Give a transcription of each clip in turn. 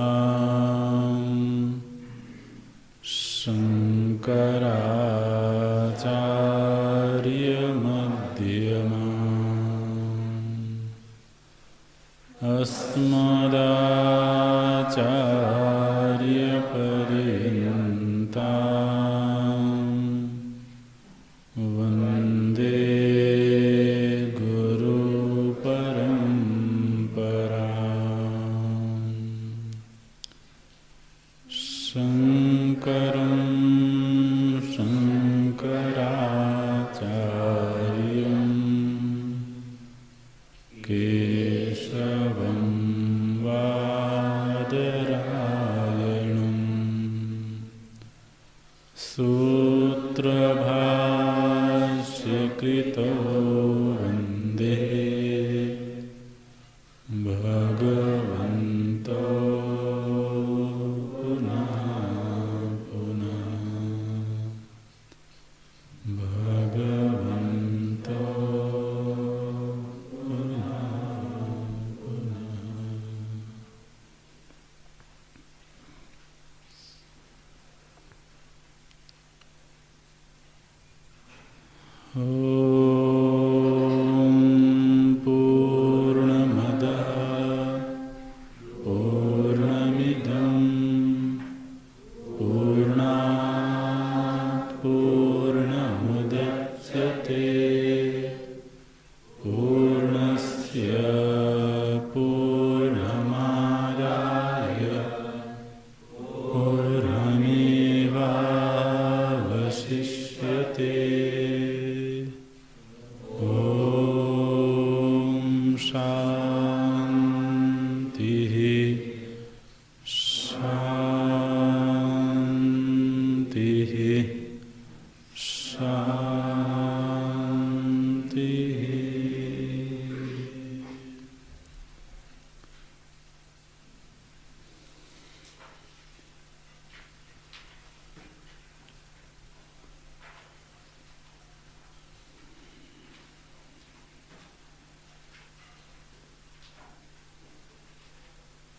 सदाशिवसमारम्भाम् शङ्कराचार्यमध्यमाम् अस्मदाचार्यपर्यन्ताम् वन्दे शङ्करं शङ्कराचार्यं केशवं वादरायणम्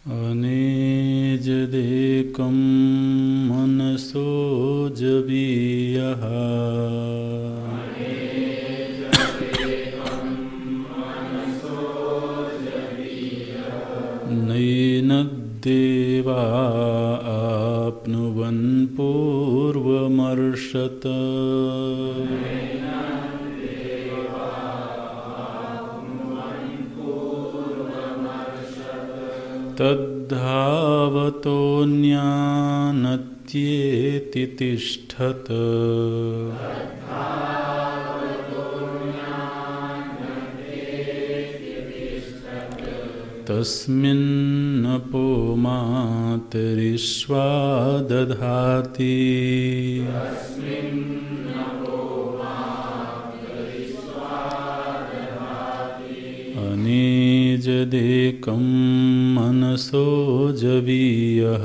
अनेजदेकं मनसो जवीयः नैनद्देवा आप्नुवन् पूर्वमर्षत तद्धावतोऽन्यानत्येति तिष्ठत तस्मिन्नपो मातरिश्वा दधाति अनेजदेकं मनसो जवीयः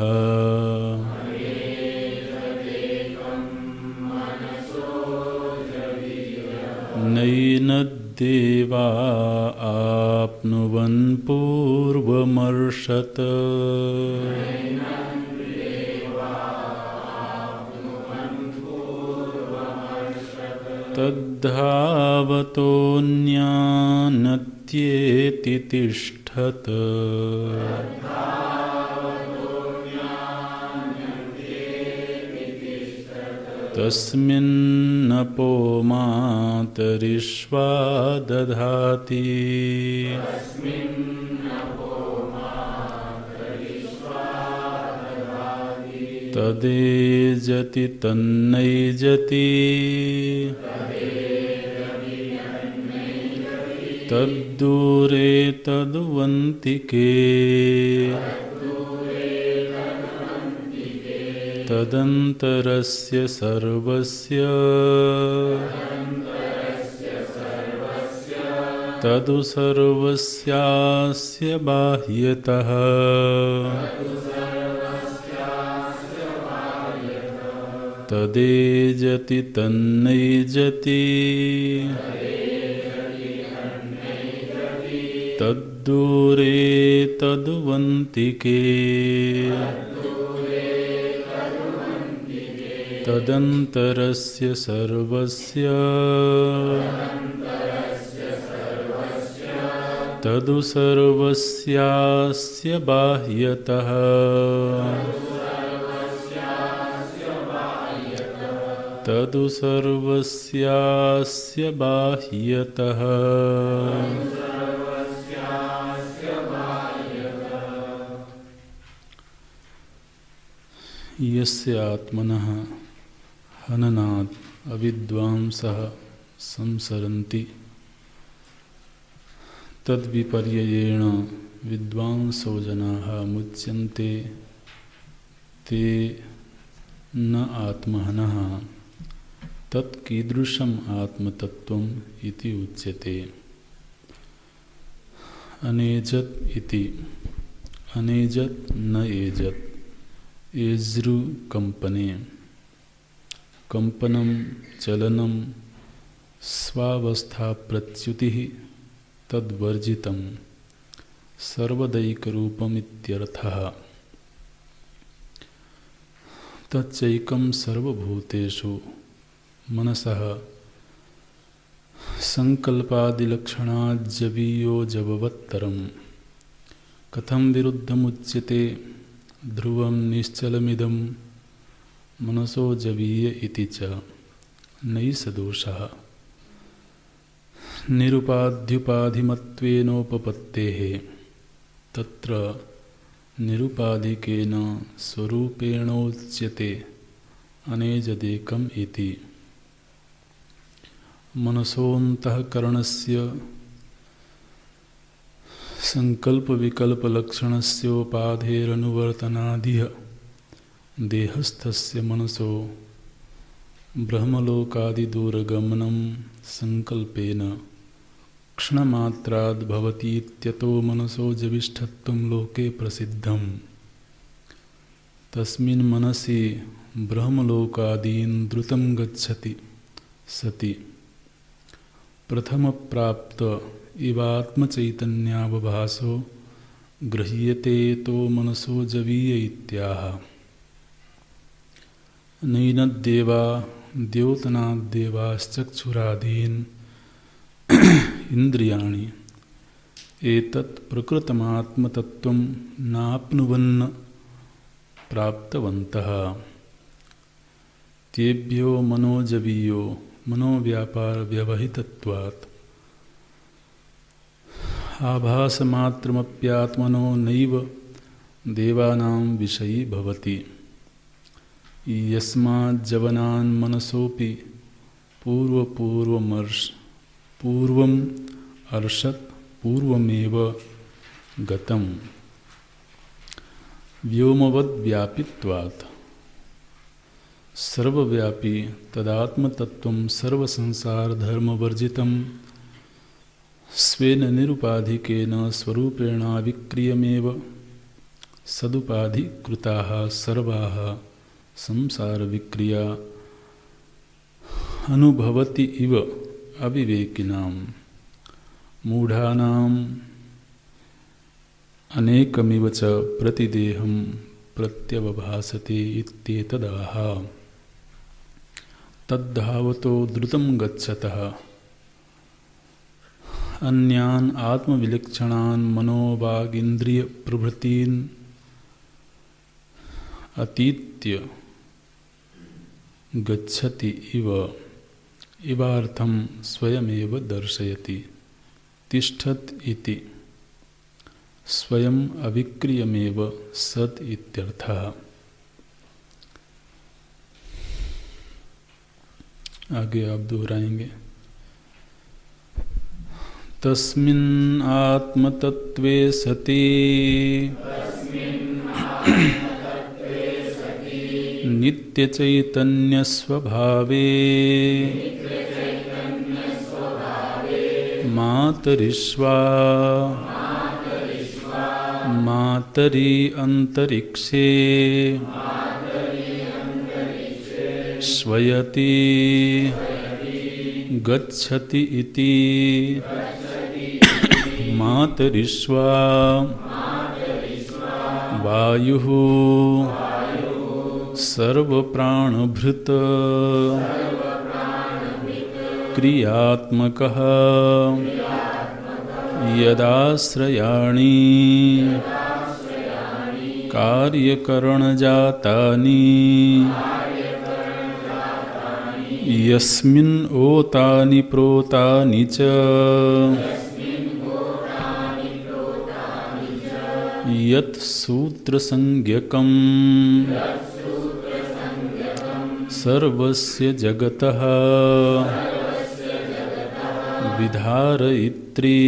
नैनद्देवा आप्नुवन् पूर्वमर्षत तद्धावतोऽन्यानत्येति तिष्ठत तस्मिन्नपो मातरिश्वा दधाति तदेजति तन्नैजति तद्दूरे तद्वन्तिके तदन्तरस्य सर्वस्य तदु सर्वस्यास्य बाह्यतः तदेजति तन्नैजति तद्दूरे तद्वन्तिके तदन्तरस्य सर्वस्य तदु सर्वस्यास्य बाह्यतः तदु सर्वस्यास्य बाह्यतः यस्य आत्मनः हननात् अविद्वांसः संसरन्ति तद्विपर्ययेण विद्वांसो जनाः मुच्यन्ते ते न आत्महनः तत्कीदृशम् आत्मतत्त्वम् इति उच्यते। अनेजत् इति अनेजत् न एजत् एज्रु कंपने कंपनं चलनं स्वावस्था प्रच्युतिः तद्वर्जितं सर्वदैकरूपमित्यर्थः। तच्चैकं सर्वभूतेषु मनसः संकल्पादिलक्षणाज्जवीयो जववत्तरं कथं विरुद्धमुच्यते ध्रुवं निश्चलमिदं मनसो जवीय इति च नैष दोषः निरुपाध्युपाधिमत्वेनोपपत्तेः तत्र निरुपाधिकेन स्वरूपेणोच्यते अनेजदेकम् इति। मनसोऽन्तःकरणस्य संकल्पविकल्पलक्षणस्योपाधेरनुवर्तनादिह देहस्थस्य मनसो ब्रह्मलोकादिदूरगमनं संकल्पेन क्षणमात्राद्भवतीत्यतो मनसो जविष्ठत्वं लोके प्रसिद्धम्। तस्मिन् मनसि ब्रह्मलोकादीन् द्रुतं गच्छति सति प्रथमप्राप्त इवात्मचैतन्यावभासो गृह्यते तो मनसो जवीय इत्याह। नैनद्देवा द्योतनाद्देवाश्चक्षुरादीन् इन्द्रियाणि एतत् प्रकृतमात्मतत्त्वं नाप्नुवन् प्राप्तवन्तः। तेभ्यो मनोजवीयो मनोव्यापार व्यवहितत्वात् आभासमात्रमप्यात्मनो नैव देवानां विषयी भवति। यस्माज्जवनान् मनसोऽपि पूर्वम् अर्षत् पूर्वमेव गतम् व्योमवद्व्यापित्वात्। सर्वव्यापी तदात्मतत्त्वं सर्वसंसारधर्मवर्जितं स्वेन निरुपाधिकेन स्वरूपेणाविक्रियमेव सदुपाधिकृताः सर्वाः संसारविक्रिया अनुभवति इव अविवेकिनां मूढानाम् अनेकमिव च प्रतिदेहं प्रत्यवभासते इत्येतदाह। तद्धावतो द्रुतं गच्छतः अन्यान् आत्मविलक्षणान् मनोवागिन्द्रियप्रभृतीन् अतीत्य गच्छति इवार्थं स्वयमेव दर्शयति। तिष्ठत् इति स्वयं अविक्रियमेव सत् इत्यर्थः। आगे आप दोहराएंगे। तस्मिन् आत्मतत्त्वे सति नित्यचैतन्यस्वभावे मातरिश्वा मातरि अंतरिक्षे श्वयति गच्छति इति मातरिश्वा वायुः सर्वप्राणभृत क्रियात्मकः यदाश्रयाणि कार्यकरणजातानि यस्मिन् ओतानि प्रोतानि च यत् सूत्रसंज्ञकम् सर्वस्य जगतः विधारयित्री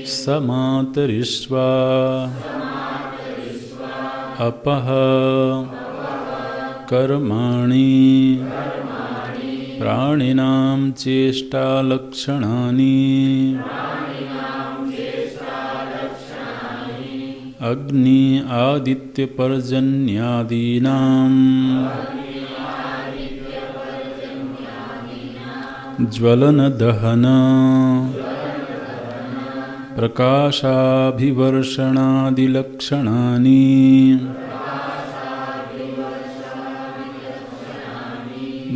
समातरिश्वा अपः कर्माणि प्राणिनां चेष्टालक्षणानि अग्नि आदित्य पर्जन्यादीनां ज्वलन दहन प्रकाशाभिवर्षणादिलक्षणानि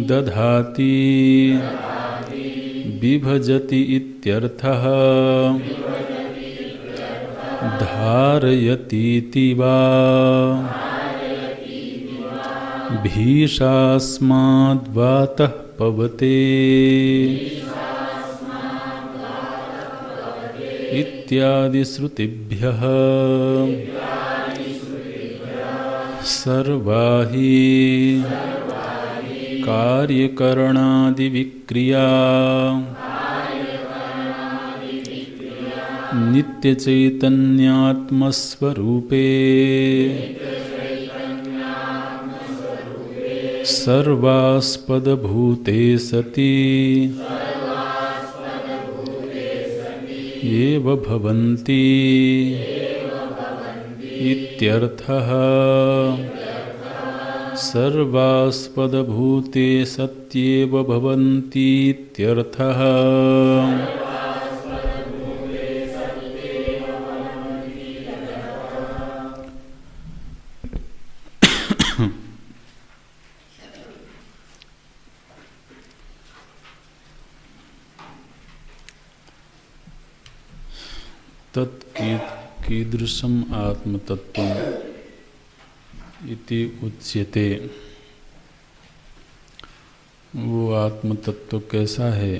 दधाति विभजति इत्यर्थः। धारयतीति वा भीषास्माद्वातः पवते इत्यादि श्रुतिभ्यः सर्वा हि कार्यकरणादिविक्रिया नित्यचैतन्यात्मस्वरूपे सर्वास्पदभूते सति एव भवन्ति इत्यर्थः। सर्वास्पदभूते सत्येव भवन्तीत्यर्थः। कीदृशम आत्मतत्वम इति उच्यते। वो आत्मतत्व कैसा है,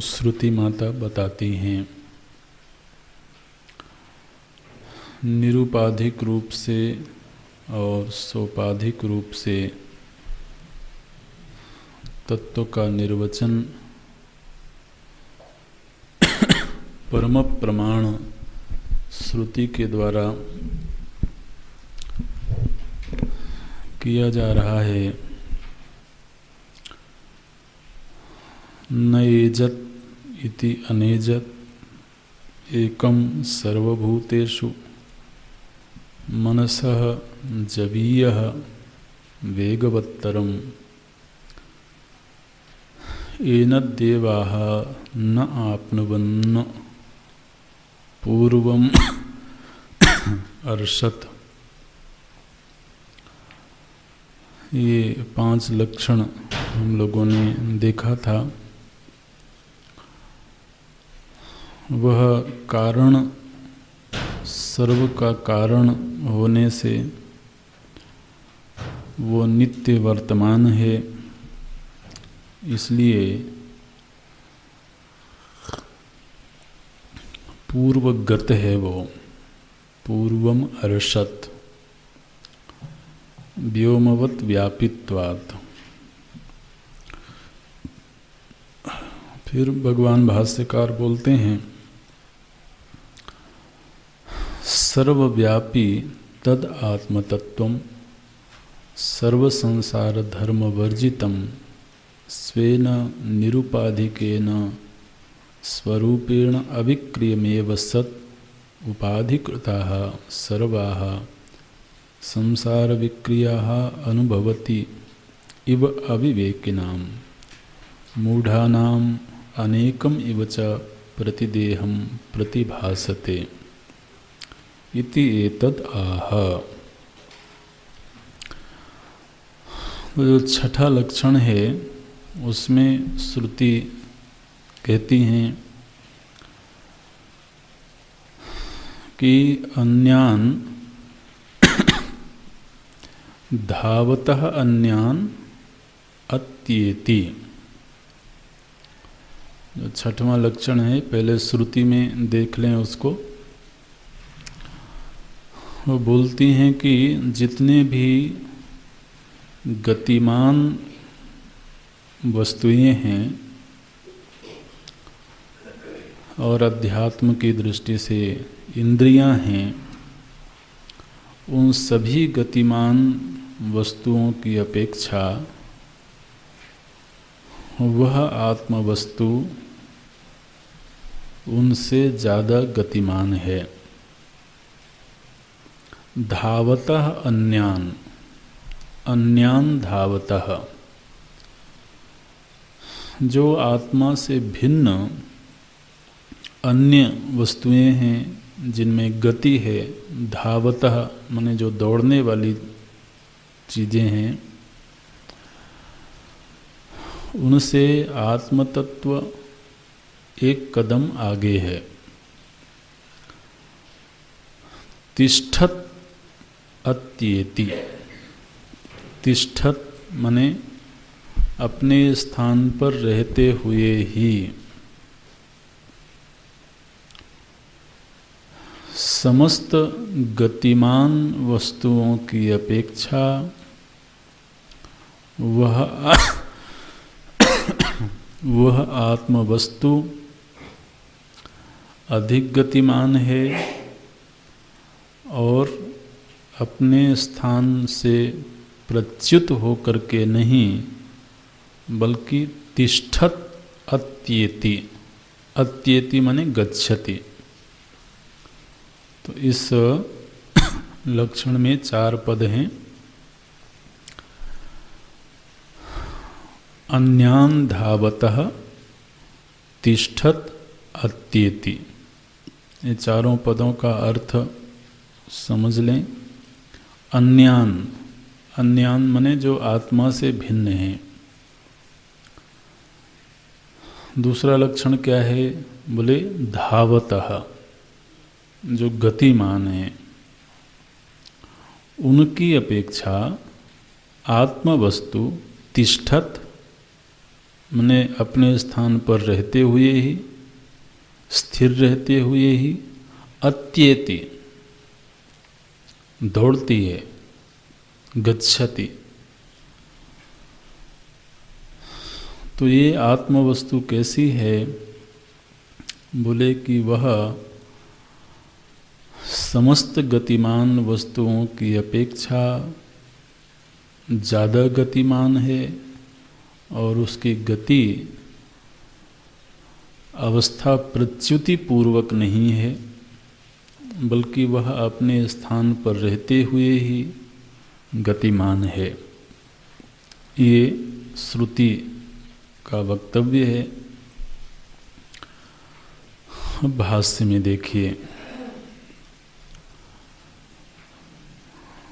श्रुति माता बताती हैं। निरुपाधिक रूप से और सोपाधिक रूप से तत्व का निर्वचन परम प्रमाण श्रुति के द्वारा किया जा रहा है। न एजत इति अनेजत एकम सर्वभूतेषु मनसः जवीयः वेगवत्तरम् एनद्देवाः न आप्नुवन् पूर्वम् अर्षत्। ये 5 लक्षण हम लोगों ने देखा था। वह कारण सर्व का कारण होने से वो नित्य वर्तमान है, इसलिए पूर्वगत है। वो पूर्वम अर्षत् व्योमवत व्यापित्वात्। फिर भगवान भाष्यकार बोलते हैं सर्वव्यापी तद आत्मतत्वम सर्व संसार धर्म वर्जितम स्वेन निरुपाधिकेन स्वरूपेण अविक्रियमेव सत् उपाधिकृताः सर्वाः संसार विक्रियाः अनुभवति इव अविवेकिनां मूढ़ानां अनेकम इव च प्रतिदेहं प्रतिभासते इति एतद् आह। जो छठा लक्षण है उसमें श्रुति कहती हैं कि अन्यान धावतः अन्यान अत्येति। जो छठवां लक्षण है पहले श्रुति में देख लें उसको। वो बोलती हैं कि जितने भी गतिमान वस्तुएं हैं और अध्यात्म की दृष्टि से इंद्रियां हैं, उन सभी गतिमान वस्तुओं की अपेक्षा वह आत्म वस्तु उनसे ज़्यादा गतिमान है। धावतः अन्यान, अन्यान धावतः। जो आत्मा से भिन्न अन्य वस्तुएं हैं जिनमें गति है, धावतः माने जो दौड़ने वाली चीज़ें हैं, उनसे आत्मतत्व एक कदम आगे है। तिष्ठत अत्येति। तिष्ठत माने अपने स्थान पर रहते हुए ही समस्त गतिमान वस्तुओं की अपेक्षा वह आत्म वस्तु अधिक गतिमान है और अपने स्थान से प्रच्युत होकर के नहीं बल्कि तिष्ठत अत्येति। अत्येति माने गच्छति। तो इस लक्षण में 4 पद हैं। अन्यान धावतः तिष्ठत अत्येति। ये चारों पदों का अर्थ समझ लें। अन्यान, अन्यान माने जो आत्मा से भिन्न हैं। दूसरा लक्षण क्या है? बोले धावतः, जो गतिमान है उनकी अपेक्षा आत्मवस्तु तिष्ठत, माने अपने स्थान पर रहते हुए ही, स्थिर रहते हुए ही, अत्येति दौड़ती है, गच्छति। तो ये आत्मवस्तु कैसी है? बोले कि वह समस्त गतिमान वस्तुओं की अपेक्षा ज़्यादा गतिमान है और उसकी गति अवस्था प्रच्युति पूर्वक नहीं है, बल्कि वह अपने स्थान पर रहते हुए ही गतिमान है। ये श्रुति का वक्तव्य है। भाष्य में देखिए,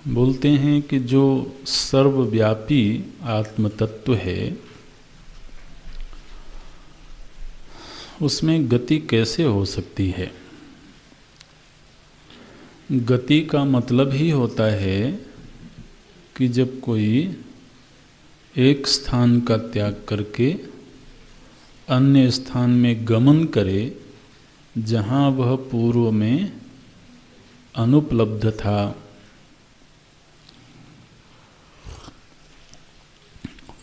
बोलते हैं कि जो सर्वव्यापी आत्मतत्व है उसमें गति कैसे हो सकती है? गति का मतलब ही होता है कि जब कोई एक स्थान का त्याग करके अन्य स्थान में गमन करे जहाँ वह पूर्व में अनुपलब्ध था।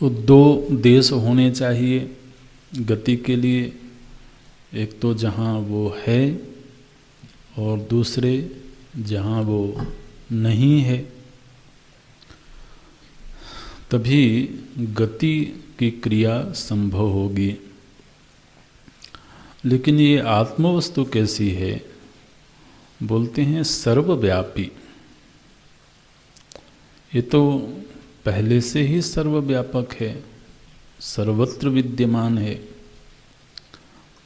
तो दो देश होने चाहिए गति के लिए, एक तो जहाँ वो है और दूसरे जहाँ वो नहीं है, तभी गति की क्रिया संभव होगी। लेकिन ये आत्मवस्तु कैसी है? बोलते हैं सर्वव्यापी। ये तो पहले से ही सर्वव्यापक है, सर्वत्र विद्यमान है।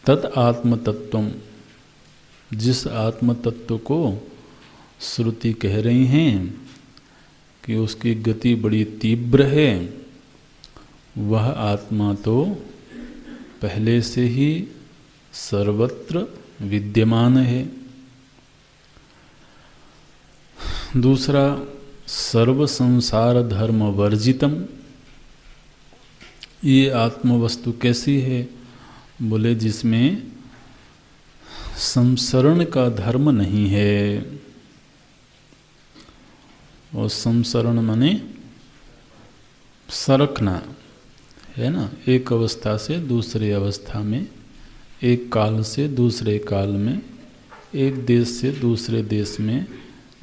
तत् आत्मतत्वम, जिस आत्मतत्व को श्रुति कह रही हैं कि उसकी गति बड़ी तीव्र है, वह आत्मा तो पहले से ही सर्वत्र विद्यमान है। दूसरा, सर्व संसार धर्म वर्जितम। ये आत्मवस्तु कैसी है? बोले जिसमें संसरण का धर्म नहीं है। और संसरण माने सरकना है ना, एक अवस्था से दूसरे अवस्था में, एक काल से दूसरे काल में, एक देश से दूसरे देश में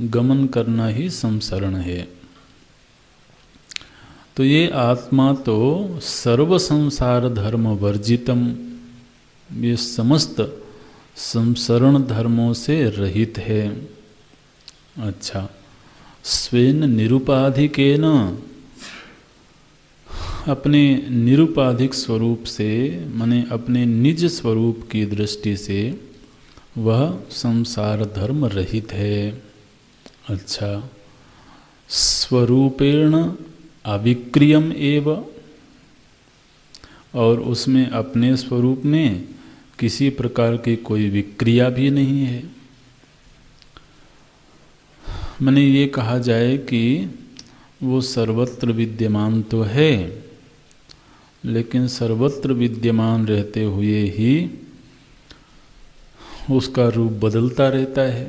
गमन करना ही संसरण है। तो ये आत्मा तो सर्व संसार धर्म वर्जितम, ये समस्त संसरण धर्मों से रहित है। अच्छा, स्वेन निरुपाधिकेन, अपने निरुपाधिक स्वरूप से, माने अपने निज स्वरूप की दृष्टि से वह संसार धर्म रहित है। अच्छा, स्वरूपेण अविक्रियम एव, और उसमें अपने स्वरूप में किसी प्रकार की कोई विक्रिया भी नहीं है। माने ये कहा जाए कि वो सर्वत्र विद्यमान तो है, लेकिन सर्वत्र विद्यमान रहते हुए ही उसका रूप बदलता रहता है।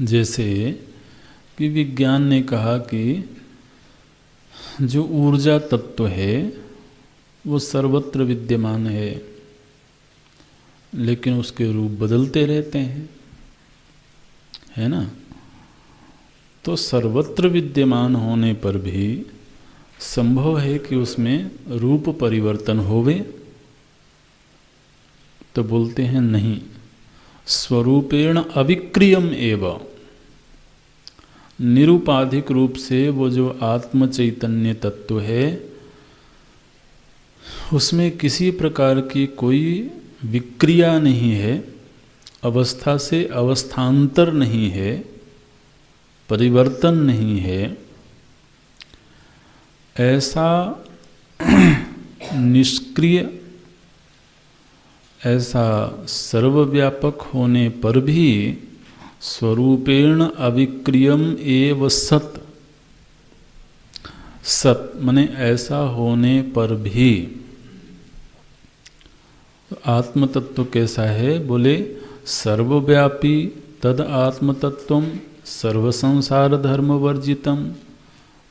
जैसे कि विज्ञान ने कहा कि जो ऊर्जा तत्व है वो सर्वत्र विद्यमान है, लेकिन उसके रूप बदलते रहते हैं, है ना। तो सर्वत्र विद्यमान होने पर भी संभव है कि उसमें रूप परिवर्तन होवे। तो बोलते हैं नहीं, स्वरूपेण अविक्रियम एव, निरुपाधिक रूप से वो जो आत्म चैतन्य तत्व है उसमें किसी प्रकार की कोई विक्रिया नहीं है, अवस्था से अवस्थांतर नहीं है, परिवर्तन नहीं है। ऐसा निष्क्रिय, ऐसा सर्वव्यापक होने पर भी स्वरूपेण अविक्रियम एव सत, सत माने ऐसा होने पर भी आत्म तत्व कैसा है? बोले सर्वव्यापी तद आत्म तत्वम सर्व संसार धर्म वर्जितम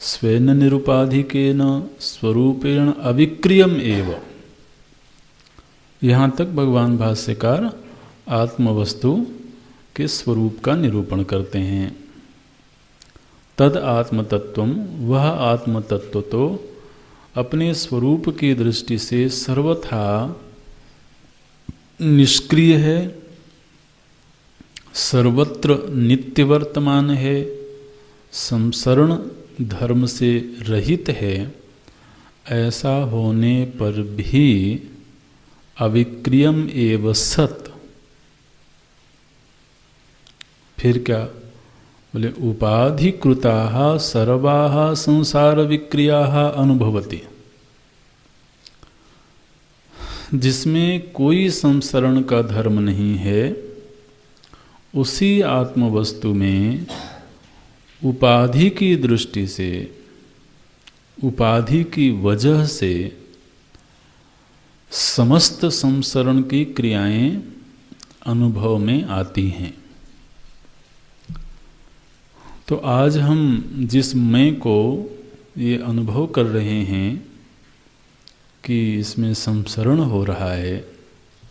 स्वेन निरुपाधिकेन स्वरूपेण अविक्रियम एव। यहाँ तक भगवान भाष्यकार आत्मवस्तु के स्वरूप का निरूपण करते हैं। तद आत्म तत्वम, वह आत्म तत्व तो अपने स्वरूप की दृष्टि से सर्वथा निष्क्रिय है, सर्वत्र नित्य वर्तमान है, संसरण धर्म से रहित है। ऐसा होने पर भी अविक्रियम एव सत, फिर क्या बोले? उपाधिकृताः सर्वाः संसार विक्रियाः अनुभवति, जिसमें कोई संसरण का धर्म नहीं है, उसी आत्मवस्तु में उपाधि की दृष्टि से, उपाधि की वजह से समस्त संसरण की क्रियाएं अनुभव में आती हैं। तो आज हम जिस मैं को ये अनुभव कर रहे हैं कि इसमें संसरण हो रहा है,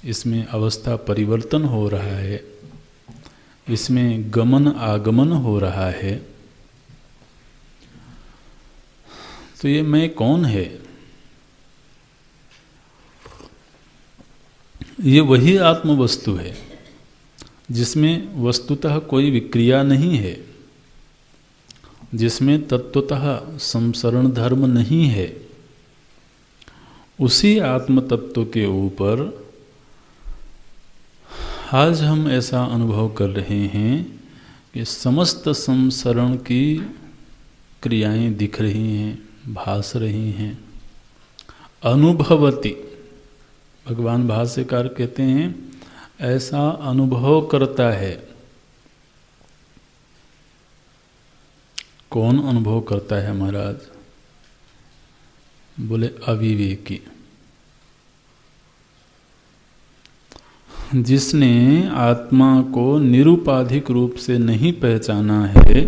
इसमें अवस्था परिवर्तन हो रहा है, इसमें गमन आगमन हो रहा है, तो ये मैं कौन है? ये वही आत्मवस्तु है जिसमें वस्तुतः कोई विक्रिया नहीं है, जिसमें तत्वतः संसरण धर्म नहीं है। उसी आत्म तत्व के ऊपर आज हम ऐसा अनुभव कर रहे हैं कि समस्त संसरण की क्रियाएं दिख रही हैं, भास रही हैं। अनुभवति, भगवान भाष्यकार कहते हैं ऐसा अनुभव करता है। कौन अनुभव करता है महाराज? बोले अविवेकी, जिसने आत्मा को निरुपाधिक रूप से नहीं पहचाना है,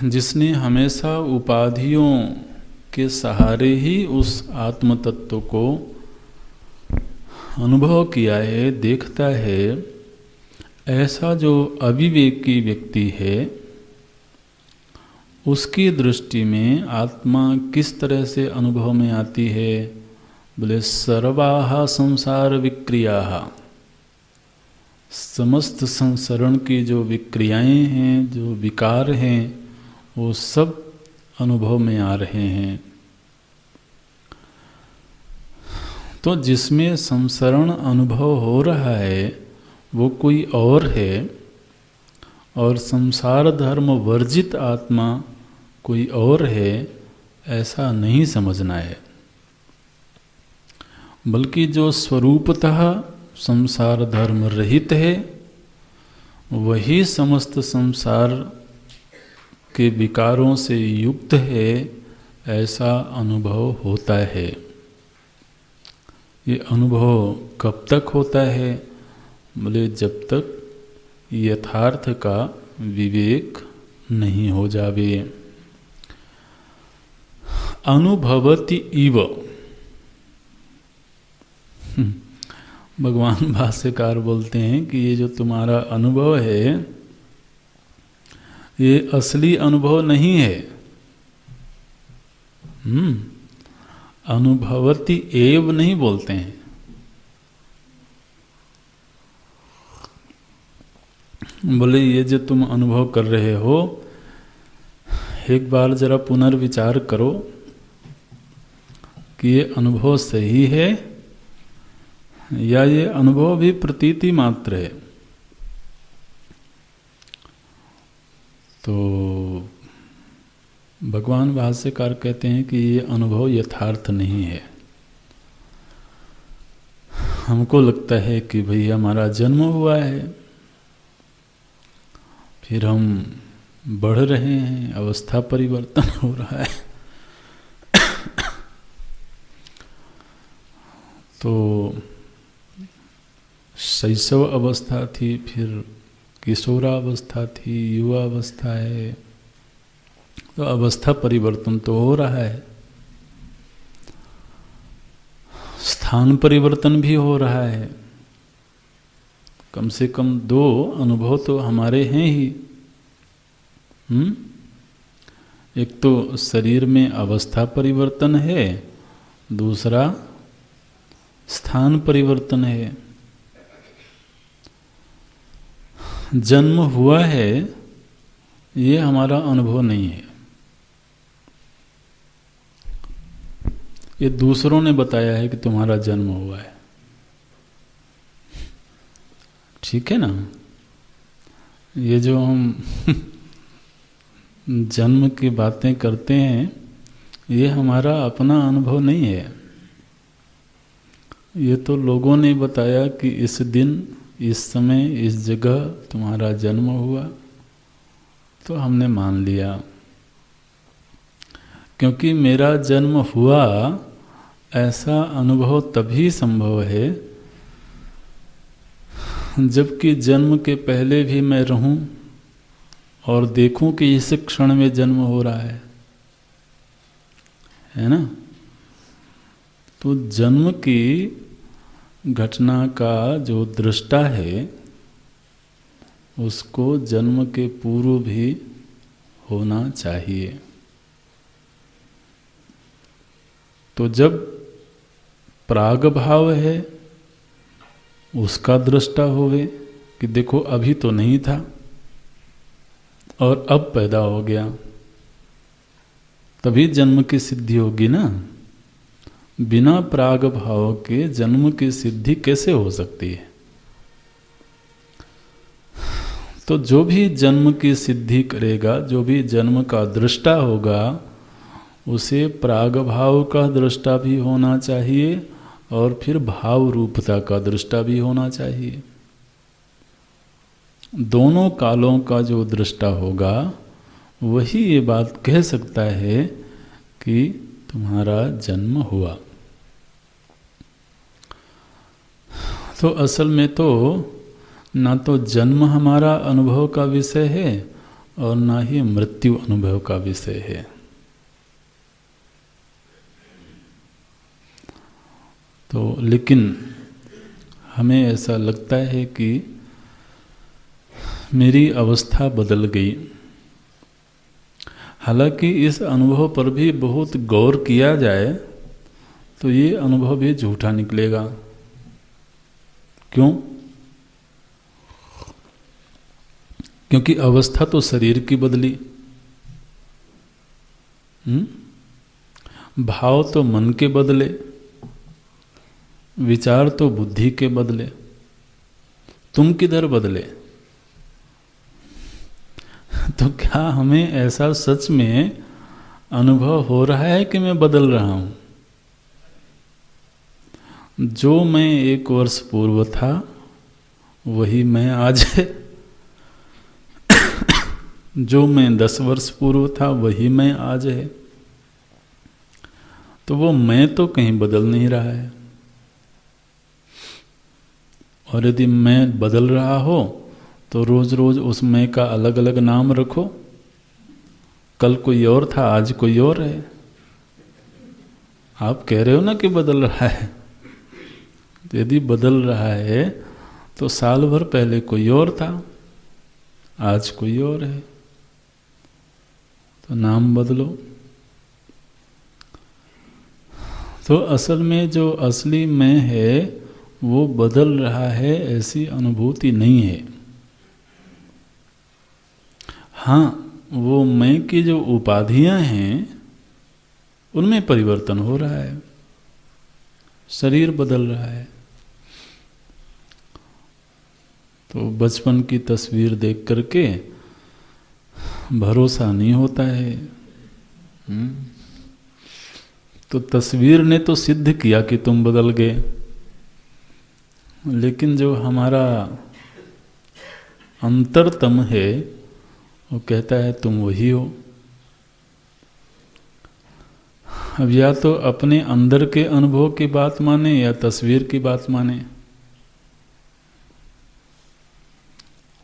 जिसने हमेशा उपाधियों के सहारे ही उस आत्म तत्व को अनुभव किया है, देखता है, ऐसा जो अविवेकी व्यक्ति है, उसकी दृष्टि में आत्मा किस तरह से अनुभव में आती है? बोले सर्वाः संसार विक्रियाः, समस्त संसरण की जो विक्रियाएं हैं, जो विकार हैं, वो सब अनुभव में आ रहे हैं। तो जिसमें संसरण अनुभव हो रहा है वो कोई और है, और संसार धर्म वर्जित आत्मा कोई और है, ऐसा नहीं समझना है। बल्कि जो स्वरूपतः संसार धर्म रहित है, वही समस्त संसार के विकारों से युक्त है, ऐसा अनुभव होता है। ये अनुभव कब तक होता है? बोले जब तक यथार्थ का विवेक नहीं हो जावे। अनुभवति इव, भगवान भाष्यकार बोलते हैं कि ये जो तुम्हारा अनुभव है, ये असली अनुभव नहीं है। अनुभवति एव नहीं बोलते हैं। बोले ये जो तुम अनुभव कर रहे हो, एक बार जरा पुनर्विचार करो कि ये अनुभव सही है या ये अनुभव भी प्रतीति मात्र है। तो भगवान भाष्यकार कहते हैं कि ये अनुभव यथार्थ नहीं है। हमको लगता है कि भाई हमारा जन्म हुआ है, फिर हम बढ़ रहे हैं, अवस्था परिवर्तन हो रहा है। तो शैशव अवस्था थी, फिर किशोरावस्था थी, युवा अवस्था है, तो अवस्था परिवर्तन तो हो रहा है। स्थान परिवर्तन भी हो रहा है। कम से कम 2 अनुभव तो हमारे हैं ही। एक तो शरीर में अवस्था परिवर्तन है, दूसरा स्थान परिवर्तन है। जन्म हुआ है ये हमारा अनुभव नहीं है, ये दूसरों ने बताया है कि तुम्हारा जन्म हुआ है। ठीक है ना? ये जो हम जन्म की बातें करते हैं, ये हमारा अपना अनुभव नहीं है। ये तो लोगों ने बताया कि इस दिन, इस समय, इस जगह तुम्हारा जन्म हुआ, तो हमने मान लिया। क्योंकि मेरा जन्म हुआ ऐसा अनुभव तभी संभव है जबकि जन्म के पहले भी मैं रहूं और देखूं कि इस क्षण में जन्म हो रहा है ना? तो जन्म की घटना का जो दृष्टा है उसको जन्म के पूर्व भी होना चाहिए। तो जब प्राग भाव है उसका दृष्टा होवे कि देखो अभी तो नहीं था और अब पैदा हो गया, तभी जन्म की सिद्धि होगी ना। बिना प्राग भाव के जन्म की सिद्धि कैसे हो सकती है? तो जो भी जन्म की सिद्धि करेगा, जो भी जन्म का दृष्टा होगा, उसे प्राग भाव का दृष्टा भी होना चाहिए और फिर भाव रूपता का दृष्टा भी होना चाहिए। दोनों कालों का जो दृष्टा होगा वही ये बात कह सकता है कि तुम्हारा जन्म हुआ। तो असल में तो ना तो जन्म हमारा अनुभव का विषय है और ना ही मृत्यु अनुभव का विषय है। तो लेकिन हमें ऐसा लगता है कि मेरी अवस्था बदल गई। हालांकि इस अनुभव पर भी बहुत गौर किया जाए तो ये अनुभव भी झूठा निकलेगा। क्यों? क्योंकि अवस्था तो शरीर की बदली, भाव तो मन के बदले, विचार तो बुद्धि के बदले। तुम किधर बदले? तो क्या हमें ऐसा सच में अनुभव हो रहा है कि मैं बदल रहा हूं? जो मैं 1 वर्ष पूर्व था वही मैं आज है। जो मैं 10 वर्ष पूर्व था वही मैं आज है। तो वो मैं तो कहीं बदल नहीं रहा है। और यदि मैं बदल रहा हो तो रोज रोज उस मैं का अलग अलग नाम रखो। कल कोई और था, आज कोई और है। आप कह रहे हो ना कि बदल रहा है। तो यदि बदल रहा है तो साल भर पहले कोई और था, आज कोई और है। तो नाम बदलो। तो असल में जो असली मैं है वो बदल रहा है, ऐसी अनुभूति नहीं है। हाँ, वो मैं की जो उपाधियां हैं उनमें परिवर्तन हो रहा है, शरीर बदल रहा है। तो बचपन की तस्वीर देख करके भरोसा नहीं होता है तो तस्वीर ने तो सिद्ध किया कि तुम बदल गए, लेकिन जो हमारा अंतरतम है वो कहता है तुम वही हो। अब या तो अपने अंदर के अनुभव की बात माने या तस्वीर की बात माने,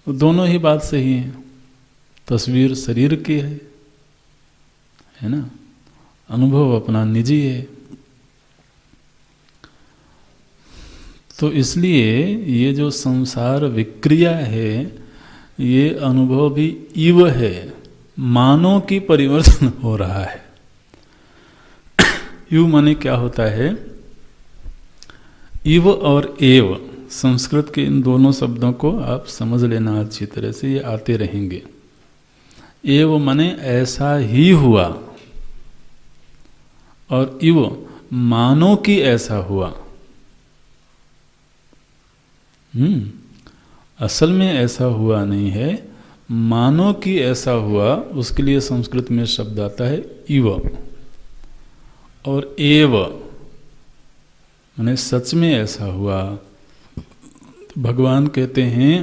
तो दोनों ही बात सही है। तस्वीर शरीर की है ना, अनुभव अपना निजी है। तो इसलिए ये जो संसार विक्रिया है ये अनुभव भी इव है, मानो की परिवर्तन हो रहा है। यू माने क्या होता है, इव और एव, संस्कृत के इन दोनों शब्दों को आप समझ लेना अच्छी तरह से, ये आते रहेंगे। एव माने ऐसा ही हुआ, और इव मानो कि ऐसा हुआ। असल में ऐसा हुआ नहीं है, मानो कि ऐसा हुआ, उसके लिए संस्कृत में शब्द आता है इव। और एव माने सच में ऐसा हुआ। भगवान कहते हैं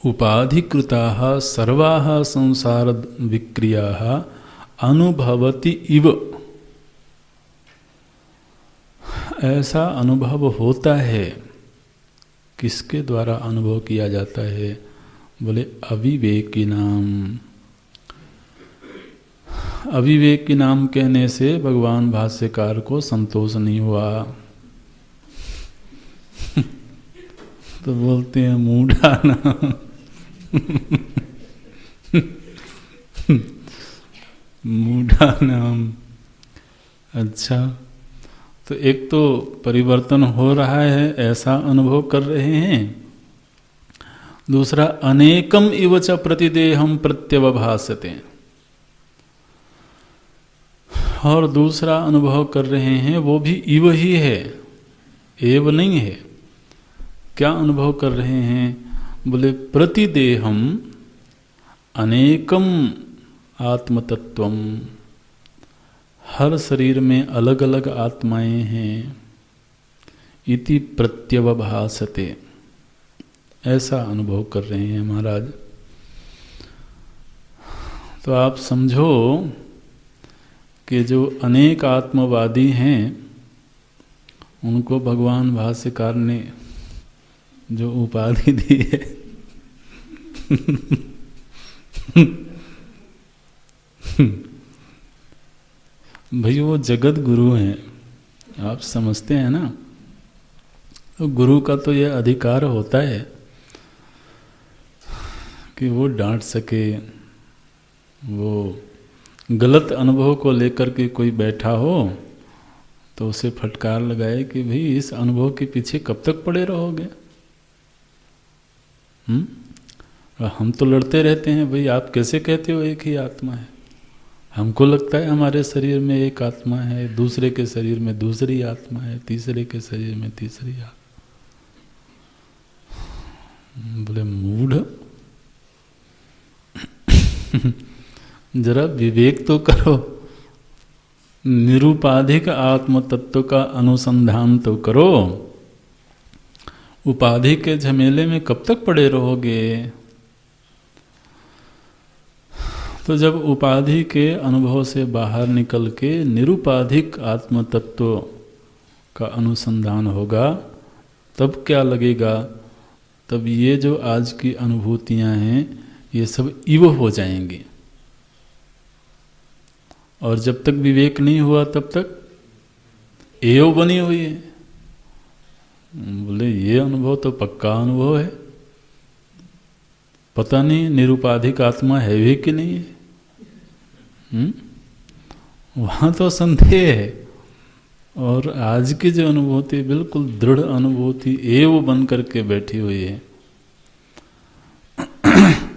उपाधिकृता सर्वाः संसार विक्रिया अनुभवति इव। ऐसा अनुभव होता है, किसके द्वारा अनुभव किया जाता है? बोले अविवेकी नाम। अविवेक की नाम कहने से भगवान भाष्यकार को संतोष नहीं हुआ, तो बोलते हैं मूढ़ा नाम। मूढ़ा नाम। अच्छा, तो एक तो परिवर्तन हो रहा है ऐसा अनुभव कर रहे हैं, दूसरा अनेकम इव च प्रतिदेहम प्रत्यवभासते, और दूसरा अनुभव कर रहे हैं वो भी इव ही है, एव नहीं है। क्या अनुभव कर रहे हैं? बोले प्रतिदेहम अनेकम आत्मतत्वम, हर शरीर में अलग अलग आत्माएं हैं। इति प्रत्यवभासते, ऐसा अनुभव कर रहे हैं महाराज। तो आप समझो कि जो अनेक आत्मवादी हैं उनको भगवान भाष्यकार ने जो उपाधि दी है भाई वो जगत गुरु हैं, आप समझते हैं ना। तो गुरु का तो ये अधिकार होता है कि वो डांट सके, वो गलत अनुभव को लेकर के कोई बैठा हो तो उसे फटकार लगाए कि भाई इस अनुभव के पीछे कब तक पड़े रहोगे। हम तो लड़ते रहते हैं, भाई आप कैसे कहते हो एक ही आत्मा है? हमको लगता है हमारे शरीर में एक आत्मा है, दूसरे के शरीर में दूसरी आत्मा है, तीसरे के शरीर में तीसरी आत्मा। बोले मूढ़, जरा विवेक तो करो, निरुपाधिक आत्म तत्व का अनुसंधान तो करो। उपाधि के झमेले में कब तक पड़े रहोगे? तो जब उपाधि के अनुभव से बाहर निकल के निरुपाधिक आत्म तत्व का अनुसंधान होगा, तब क्या लगेगा? तब ये जो आज की अनुभूतियां हैं ये सब इव हो जाएंगी। और जब तक विवेक नहीं हुआ तब तक एव बनी हुई है। बोले ये अनुभव तो पक्का अनुभव है, पता नहीं निरुपाधिक आत्मा है भी कि नहीं है। वहाँ तो संदेह है। और आज की जो अनुभूति बिल्कुल दृढ़ अनुभूति एव बन करके बैठी हुई है।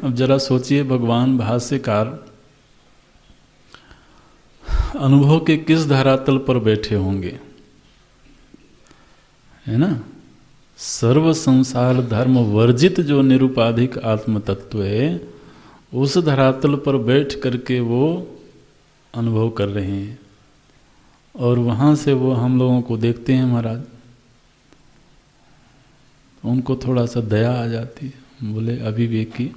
अब जरा सोचिए, भगवान भाष्यकार अनुभव के किस धरातल पर बैठे होंगे, है ना? सर्व संसार धर्म वर्जित जो निरुपाधिक आत्म तत्व है, उस धरातल पर बैठ करके वो अनुभव कर रहे हैं। और वहाँ से वो हम लोगों को देखते हैं महाराज, उनको थोड़ा सा दया आ जाती है। बोले अविवेकी,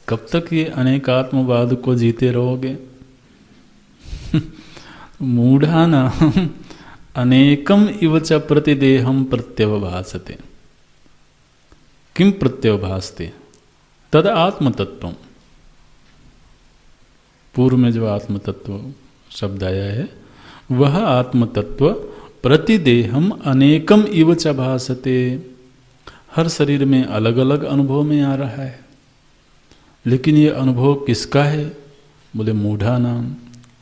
कब तक ये अनेकात्मवाद को जीते रहोगे? मूढ़ा न अनेकम इव च प्रतिदेहम प्रत्यवभासते। किम प्रत्यवभासते? तद आत्मतत्व। पूर्व में जो आत्मतत्व शब्द आया है, वह आत्मतत्व प्रतिदेहम अनेकम इव च भासते, हर शरीर में अलग अलग अनुभव में आ रहा है। लेकिन ये अनुभव किसका है? बोले मूढ़ा नाम,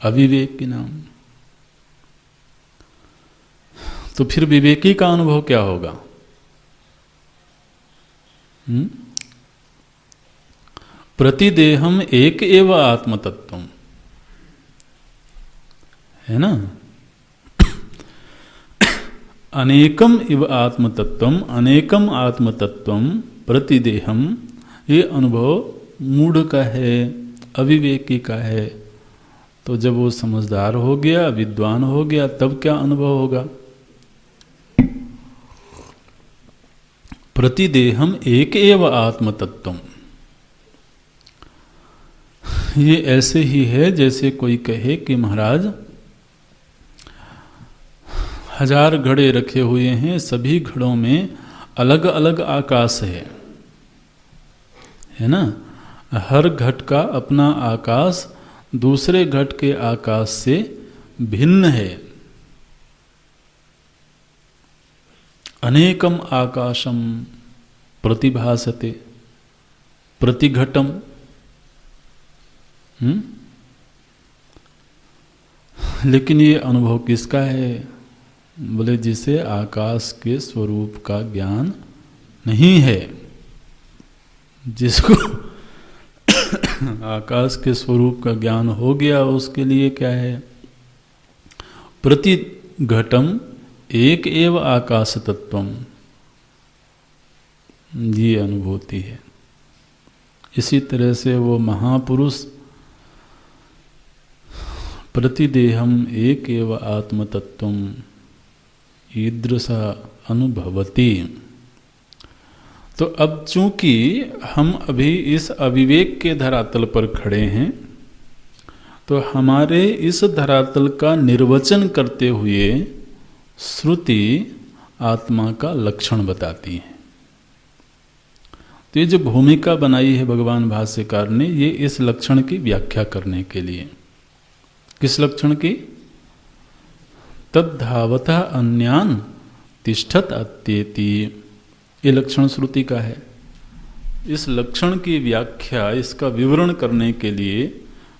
अविवेक की नाम। तो फिर विवेकी का अनुभव क्या होगा? प्रतिदेहम एक एव आत्मतत्वम, है ना? अनेकम इव आत्मतत्वम, अनेकम आत्मतत्वम प्रतिदेहम, ये अनुभव मूढ़ का है, अविवेकी का है। तो जब वो समझदार हो गया, विद्वान हो गया, तब क्या अनुभव होगा? प्रतिदेहम एक एव आत्मतत्वम। ये ऐसे ही है जैसे कोई कहे कि महाराज 1000 घड़े रखे हुए हैं, सभी घड़ों में अलग अलग आकाश है ना? हर घट का अपना आकाश दूसरे घट के आकाश से भिन्न है। अनेकम आकाशम प्रतिभासते प्रतिघटम। लेकिन ये अनुभव किसका है? बोले जिसे आकाश के स्वरूप का ज्ञान नहीं है। जिसको आकाश के स्वरूप का ज्ञान हो गया, उसके लिए क्या है? प्रतिघटम एक एव आकाश तत्वम, ये अनुभूति है। इसी तरह से वो महापुरुष प्रतिदेहम एक एव आत्मतत्वम ईदृशा अनुभवती। तो अब चूंकि हम अभी इस अविवेक के धरातल पर खड़े हैं, तो हमारे इस धरातल का निर्वचन करते हुए श्रुति आत्मा का लक्षण बताती है। तो ये जो भूमिका बनाई है भगवान भाष्यकार ने, ये इस लक्षण की व्याख्या करने के लिए। किस लक्षण की? तद्धावतः अन्यान तिष्ठत अत्येति, ये लक्षण श्रुति का है। इस लक्षण की व्याख्या, इसका विवरण करने के लिए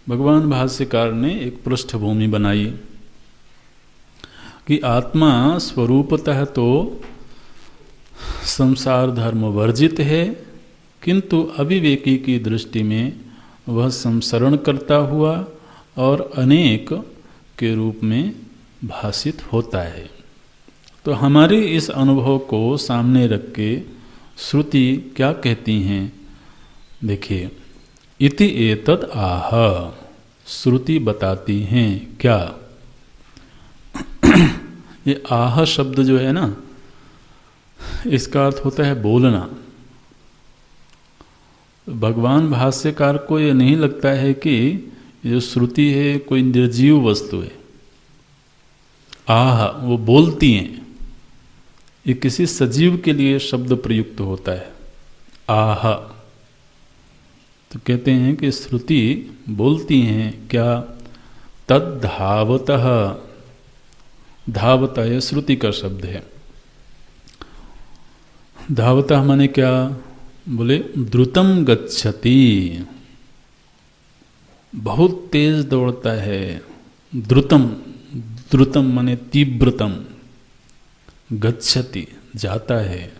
भगवान भाष्यकार ने एक पृष्ठभूमि बनाई कि आत्मा स्वरूपतः तो संसार धर्म वर्जित है, किंतु अविवेकी की दृष्टि में वह संसरण करता हुआ और अनेक के रूप में भासित होता है। तो हमारे इस अनुभव को सामने रख के श्रुति क्या कहती हैं? देखिए, इति एतद् आह, श्रुति बताती हैं क्या? ये आह शब्द जो है ना, इसका अर्थ होता है बोलना। भगवान भाष्यकार को ये नहीं लगता है कि जो श्रुति है कोई निर्जीव वस्तु है। आह, वो बोलती हैं। ये किसी सजीव के लिए शब्द प्रयुक्त होता है, आह। तो कहते हैं कि श्रुति बोलती हैं क्या? तद्धावतः, धावता है श्रुति का शब्द है। धावता माने क्या? बोले द्रुतम गच्छति, बहुत तेज दौड़ता है। द्रुतम, द्रुतम माने तीव्रतम, गच्छति जाता है।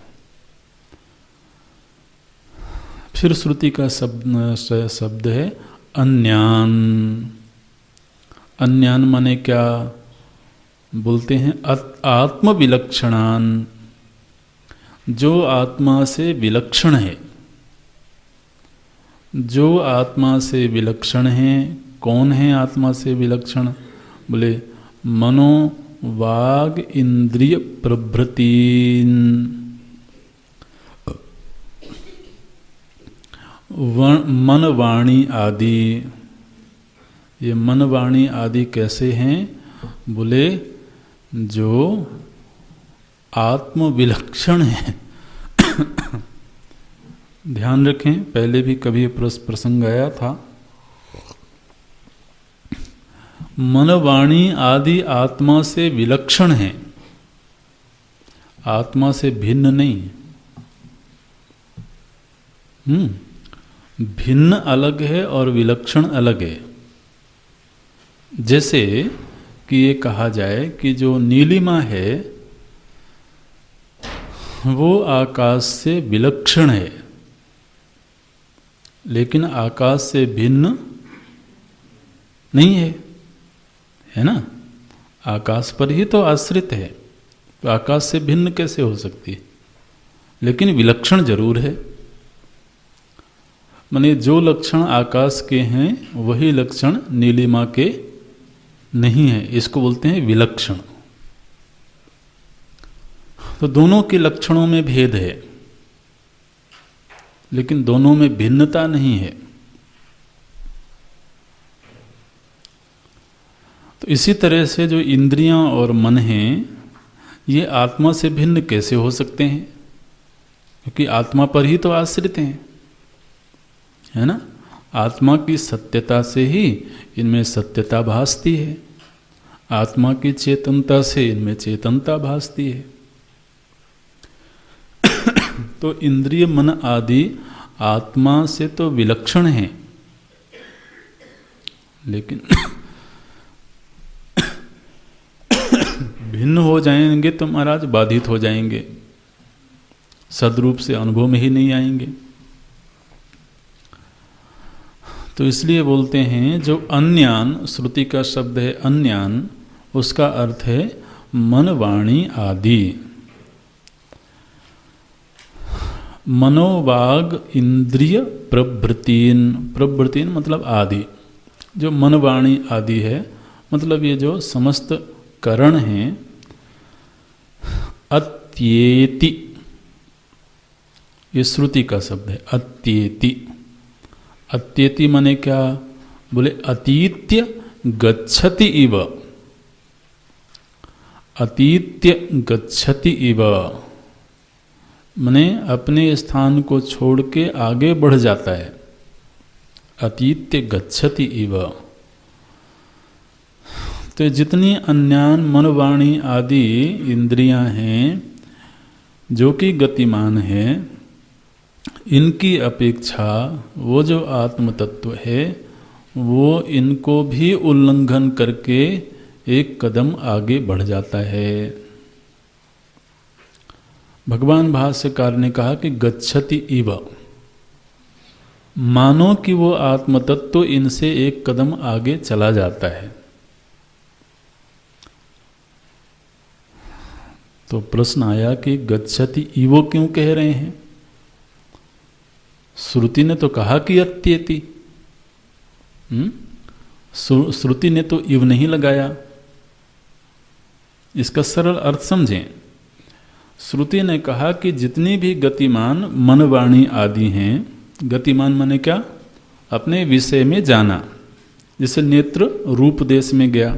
फिर श्रुति का शब्द है अन्यान। अन्यान माने क्या? बोलते हैं आत्मविलक्षणान, जो आत्मा से विलक्षण है। जो आत्मा से विलक्षण है, कौन है आत्मा से विलक्षण? बोले मनो वाग इंद्रिय प्रभृतीन, मन वाणी आदि। ये मन वाणी आदि कैसे हैं? बोले जो आत्मविलक्षण है। ध्यान रखें, पहले भी कभी प्रसंग आया था। मन वाणी आदि आत्मा से विलक्षण है, आत्मा से भिन्न नहीं। भिन्न अलग है और विलक्षण अलग है। जैसे कि ये कहा जाए कि जो नीलिमा है वो आकाश से विलक्षण है, लेकिन आकाश से भिन्न नहीं है, है ना? आकाश पर ही तो आश्रित है, तो आकाश से भिन्न कैसे हो सकती है? लेकिन विलक्षण जरूर है। माने जो लक्षण आकाश के हैं वही लक्षण नीलिमा के नहीं है, इसको बोलते हैं विलक्षण। तो दोनों के लक्षणों में भेद है, लेकिन दोनों में भिन्नता नहीं है। तो इसी तरह से जो इंद्रियां और मन हैं, ये आत्मा से भिन्न कैसे हो सकते हैं? क्योंकि आत्मा पर ही तो आश्रित हैं, है ना? आत्मा की सत्यता से ही इनमें सत्यता भासती है, आत्मा की चेतनता से इनमें चेतनता भासती है। तो इंद्रिय मन आदि आत्मा से तो विलक्षण हैं, लेकिन भिन्न हो जाएंगे तो महाराज बाधित हो जाएंगे, सदरूप से अनुभव में ही नहीं आएंगे। तो इसलिए बोलते हैं जो अन्यान, श्रुति का शब्द है अन्यान, उसका अर्थ है मन वाणी आदि। मनोवाग इंद्रिय प्रभृतीन, प्रभृतीन मतलब आदि। जो मन वाणी आदि है मतलब ये जो समस्त करण हैं, अत्येति, ये श्रुति का शब्द है अत्येति। अत्येति माने क्या? बोले अतीत्य गच्छति इव, अतीत्य गच्छति इव माने अपने स्थान को छोड़ के आगे बढ़ जाता है, अतीत्य गच्छति इव। तो जितनी अन्यान मन वाणी आदि इंद्रियां हैं जो कि गतिमान हैं, इनकी अपेक्षा वो जो आत्म तत्व है वो इनको भी उल्लंघन करके एक कदम आगे बढ़ जाता है। भगवान भाष्यकार ने कहा कि गच्छति इव, मानो कि वो आत्म तत्व इनसे एक कदम आगे चला जाता है। तो प्रश्न आया कि गच्छति इवो क्यों कह रहे हैं? श्रुति ने तो कहा कि अत्येति, श्रुति ने तो इव नहीं लगाया। इसका सरल अर्थ समझें। श्रुति ने कहा कि जितनी भी गतिमान मन वाणी आदि हैं, गतिमान माने क्या? अपने विषय में जाना। जैसे नेत्र रूप देश में गया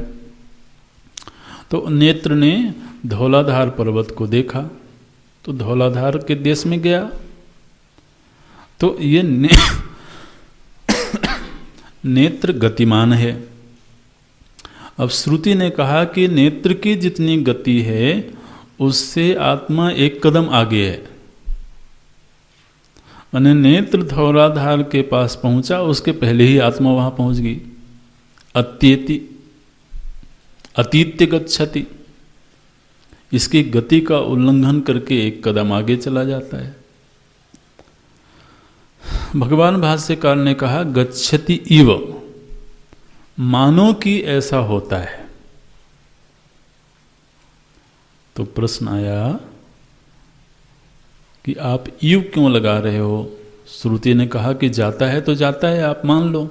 तो नेत्र ने धौलाधार पर्वत को देखा तो धौलाधार के देश में गया। तो ये नेत्र गतिमान है। अब श्रुति ने कहा कि नेत्र की जितनी गति है उससे आत्मा एक कदम आगे है। माने नेत्र धौलाधार के पास पहुंचा, उसके पहले ही आत्मा वहां पहुंच गई। अत्येति, अतीत्य गच्छति, इसकी गति का उल्लंघन करके एक कदम आगे चला जाता है। भगवान भाष्यकार ने कहा गच्छति इव, मानो कि ऐसा होता है। तो प्रश्न आया कि आप इव क्यों लगा रहे हो? श्रुति ने कहा कि जाता है तो जाता है, आप मान लो।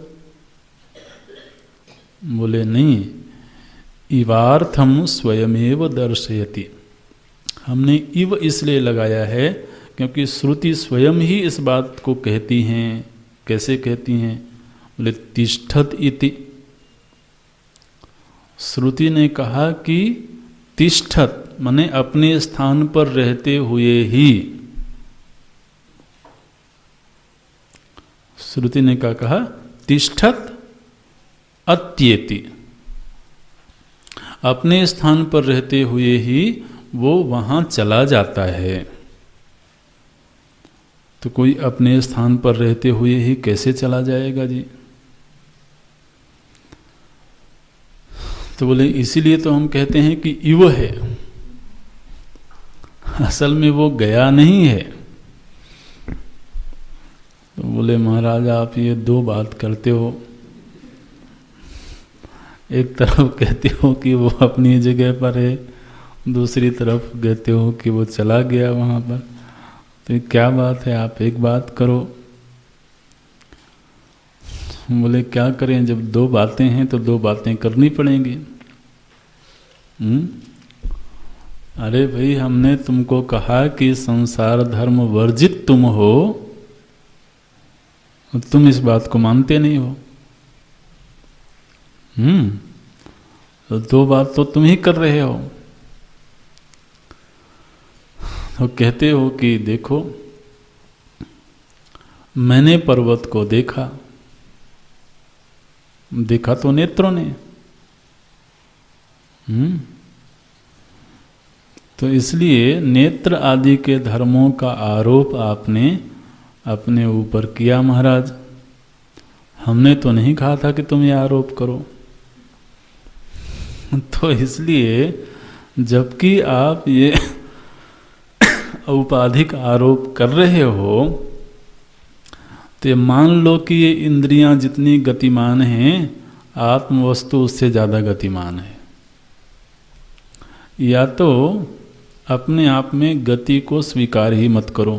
बोले नहीं, इवार्थम स्वयमेव दर्शयति। हमने इव इसलिए लगाया है क्योंकि श्रुति स्वयं ही इस बात को कहती हैं। कैसे कहती हैं? बोले तिष्ठत इति। श्रुति ने कहा कि तिष्ठत माने अपने स्थान पर रहते हुए ही। श्रुति ने क्या कहा? तिष्ठत अत्येति। अपने स्थान पर रहते हुए ही वो वहां चला जाता है। तो कोई अपने स्थान पर रहते हुए ही कैसे चला जाएगा जी? तो बोले इसीलिए तो हम कहते हैं कि इव है, असल में वो गया नहीं है। तो बोले महाराज आप ये दो बात करते हो, एक तरफ कहते हो कि वो अपनी जगह पर है, दूसरी तरफ कहते हो कि वो चला गया वहाँ पर। तो क्या बात है, आप एक बात करो। बोले क्या करें, जब दो बातें हैं तो दो बातें करनी पड़ेंगी। अरे भाई हमने तुमको कहा कि संसार धर्म वर्जित तुम हो, तुम इस बात को मानते नहीं हो। तो दो बात तो तुम ही कर रहे हो। तो कहते हो कि देखो मैंने पर्वत को देखा, देखा तो नेत्रों ने। तो इसलिए नेत्र आदि के धर्मों का आरोप आपने अपने ऊपर किया महाराज। हमने तो नहीं कहा था कि तुम ये आरोप करो। तो इसलिए जबकि आप ये औपाधिक आरोप कर रहे हो, तो ये मान लो कि ये इंद्रियां जितनी गतिमान हैं, आत्मवस्तु उससे ज़्यादा गतिमान है। या तो अपने आप में गति को स्वीकार ही मत करो,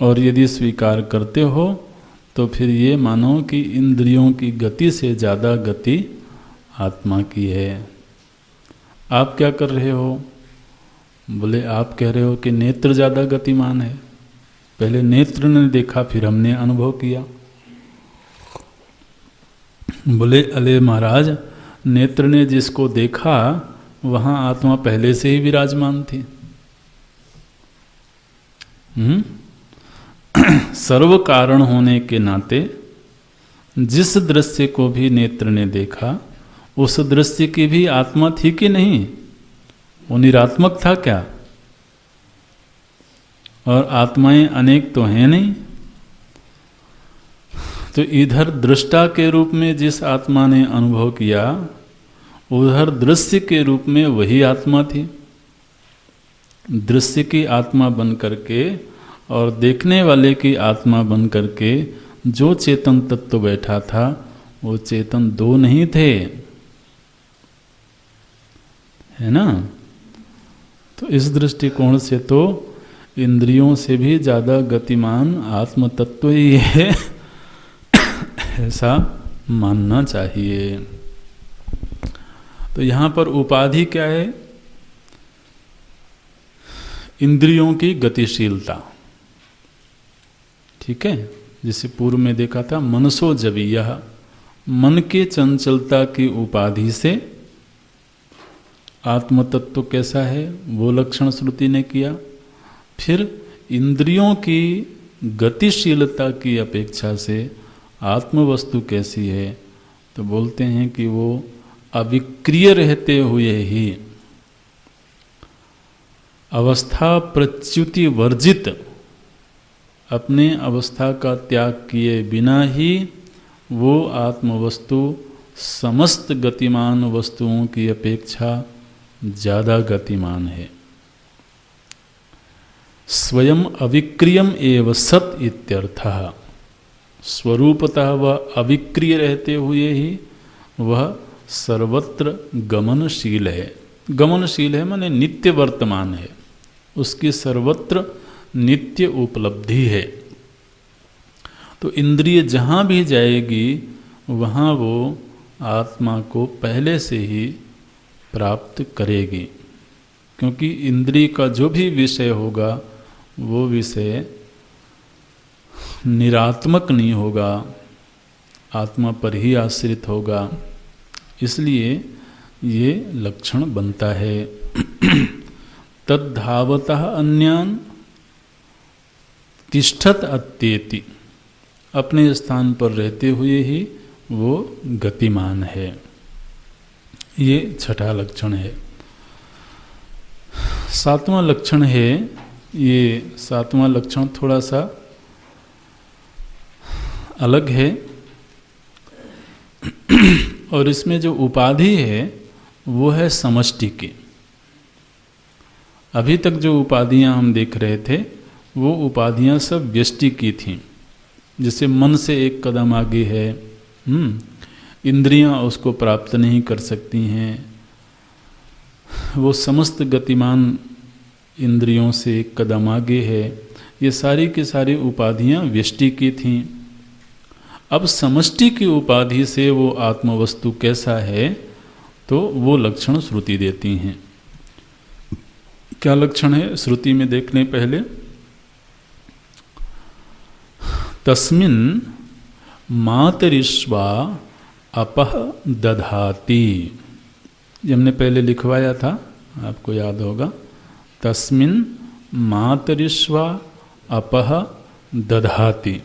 और यदि स्वीकार करते हो तो फिर ये मानो कि इंद्रियों की गति से ज़्यादा गति आत्मा की है। आप क्या कर रहे हो? बोले आप कह रहे हो कि नेत्र ज़्यादा गतिमान है। पहले नेत्र ने देखा, फिर हमने अनुभव किया। बोले अले महाराज, नेत्र ने जिसको देखा वहाँ आत्मा पहले से ही विराजमान थी। सर्व कारण होने के नाते जिस दृश्य को भी नेत्र ने देखा, उस दृश्य की भी आत्मा थी कि नहीं? वो निरात्मक था क्या? और आत्माएं अनेक तो हैं नहीं। तो इधर दृष्टा के रूप में जिस आत्मा ने अनुभव किया, उधर दृश्य के रूप में वही आत्मा थी। दृश्य की आत्मा बन करके और देखने वाले की आत्मा बन करके जो चेतन तत्व बैठा था, वो चेतन दो नहीं थे, है ना? तो इस दृष्टिकोण से तो इंद्रियों से भी ज़्यादा गतिमान आत्म तत्व ही है, ऐसा मानना चाहिए। तो यहाँ पर उपाधि क्या है? इंद्रियों की गतिशीलता। ठीक है, जिसे पूर्व में देखा था मनसो जवीयः, मन के चंचलता की उपाधि से आत्म तत्व कैसा है वो लक्षण श्रुति ने किया। फिर इंद्रियों की गतिशीलता की अपेक्षा से आत्म वस्तु कैसी है, तो बोलते हैं कि वो अविक्रिय रहते हुए ही, अवस्था प्रच्युति वर्जित, अपने अवस्था का त्याग किए बिना ही वो आत्म वस्तु समस्त गतिमान वस्तुओं की अपेक्षा ज़्यादा गतिमान है। स्वयं अविक्रियम एव सत इत्यर्थः। स्वरूपतः वह अविक्रिय रहते हुए ही वह सर्वत्र गमनशील है। गमनशील है माने नित्य वर्तमान है, उसकी सर्वत्र नित्य उपलब्धि है। तो इंद्रिय जहाँ भी जाएगी वहाँ वो आत्मा को पहले से ही प्राप्त करेगी, क्योंकि इंद्रिय का जो भी विषय होगा वो विषय निरात्मक नहीं होगा, आत्मा पर ही आश्रित होगा। इसलिए ये लक्षण बनता है। तद्धावतः अन्यान तिष्ठत अत्येति, अपने स्थान पर रहते हुए ही वो गतिमान है। ये छठा लक्षण है। सातवां लक्षण है, ये सातवां लक्षण थोड़ा सा अलग है और इसमें जो उपाधि है वो है समष्टि की। अभी तक जो उपाधियां हम देख रहे थे वो उपाधियां सब व्यष्टि की थीं, जैसे मन से एक कदम आगे है, इंद्रियां उसको प्राप्त नहीं कर सकती हैं, वो समस्त गतिमान इंद्रियों से एक कदम आगे है। ये सारी की सारी उपाधियां व्यष्टि की थीं। अब समष्टि की उपाधि से वो आत्मवस्तु कैसा है, तो वो लक्षण श्रुति देती हैं। क्या लक्षण है श्रुति में देखने पहले, तस्मिन् मातरिश्वा अपह दधाति, ये हमने पहले लिखवाया था, आपको याद होगा। तस्मिन् मातरिश्वा अपह दधाति,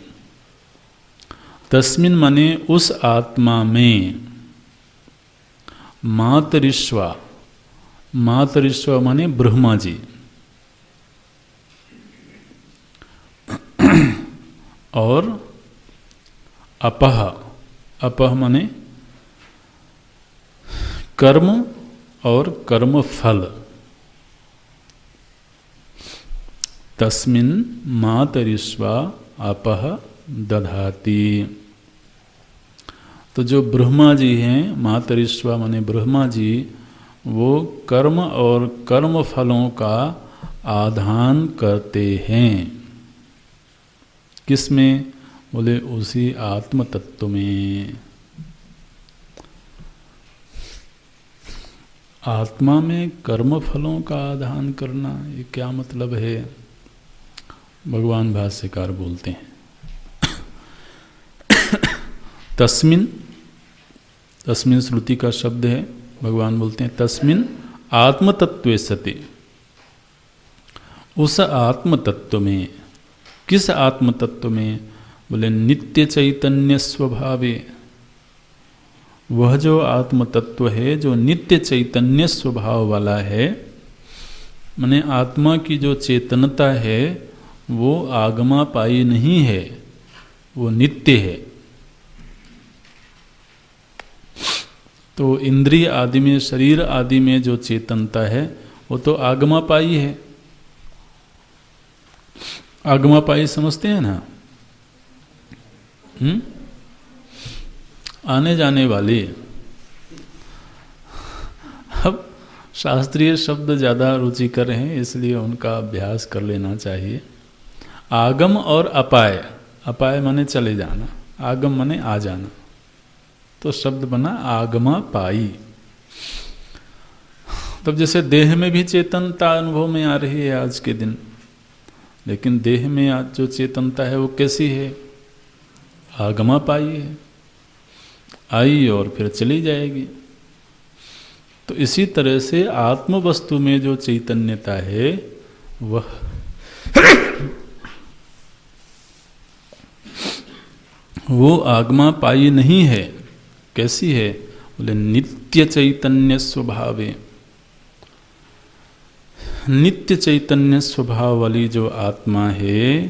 तस्मिन् माने उस आत्मा में, मातरिश्वा, मातरिश्वा माने ब्रह्मा जी, और अपह, अपह माने कर्म और कर्म फल। तस्मिन् मातरिश्वा अपह दधाति, तो जो ब्रह्मा जी हैं, मातरिश्वा माने ब्रह्मा जी, वो कर्म और कर्म फलों का आधान करते हैं। किसमें? बोले उसी आत्म तत्व में। आत्मा में कर्म फलों का आधान करना, ये क्या मतलब है? भगवान भाष्यकार बोलते हैं तस्मिन्, तस्मिन् श्रुति का शब्द है, भगवान बोलते हैं तस्मिन् आत्म तत्वे सति, उस आत्म तत्व में। किस आत्म तत्व में? बोले नित्य चैतन्य स्वभावे, वह जो आत्म तत्व है जो नित्य चैतन्य स्वभाव वाला है, माने आत्मा की जो चेतनता है वो आगमापायी नहीं है, वो नित्य है। तो इंद्रिय आदि में, शरीर आदि में जो चेतनता है वो तो आगमापायी है। आगमापायी समझते हैं ना? आने जाने वाली। अब शास्त्रीय शब्द ज़्यादा रुचिकर हैं, इसलिए उनका अभ्यास कर लेना चाहिए। आगम और अपाय, अपाय माने चले जाना, आगम माने आ जाना, तो शब्द बना आगमापायी। तब जैसे देह में भी चेतनता अनुभव में आ रही है आज के दिन, लेकिन देह में आज जो चेतनता है वो कैसी है? आगमापायी है, आई और फिर चली जाएगी। तो इसी तरह से आत्म वस्तु में जो चैतन्यता है वह वो आगमापायी नहीं है। कैसी है? बोले नित्य चैतन्य स्वभावे, नित्य चैतन्य स्वभाव वाली जो आत्मा है,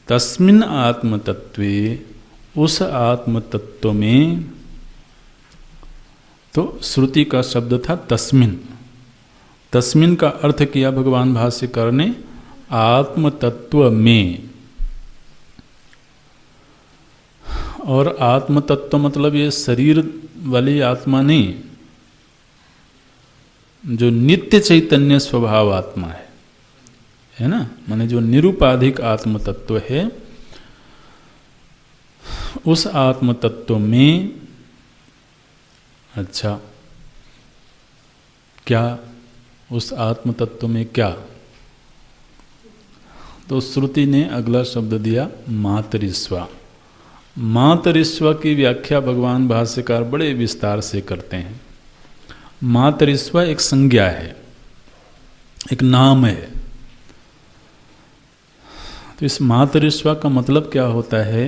तस्मिन् आत्म तत्वे, उस आत्म तत्व में। तो श्रुति का शब्द था तस्मिन्, तस्मिन् का अर्थ किया भगवान भाष्यकार ने आत्म तत्व में। और आत्म तत्व मतलब ये शरीर वाली आत्मा नहीं, जो नित्य चैतन्य स्वभाव आत्मा है ना, माने जो निरुपाधिक आत्म तत्व है, उस आत्म तत्व में अच्छा, क्या उस आत्म तत्व में क्या? तो श्रुति ने अगला शब्द दिया मातरिस्वा। मातरिस्वा की व्याख्या भगवान भाष्यकार बड़े विस्तार से करते हैं। मातरिस्वा एक संज्ञा है, एक नाम है। तो इस मातरिस्वा का मतलब क्या होता है?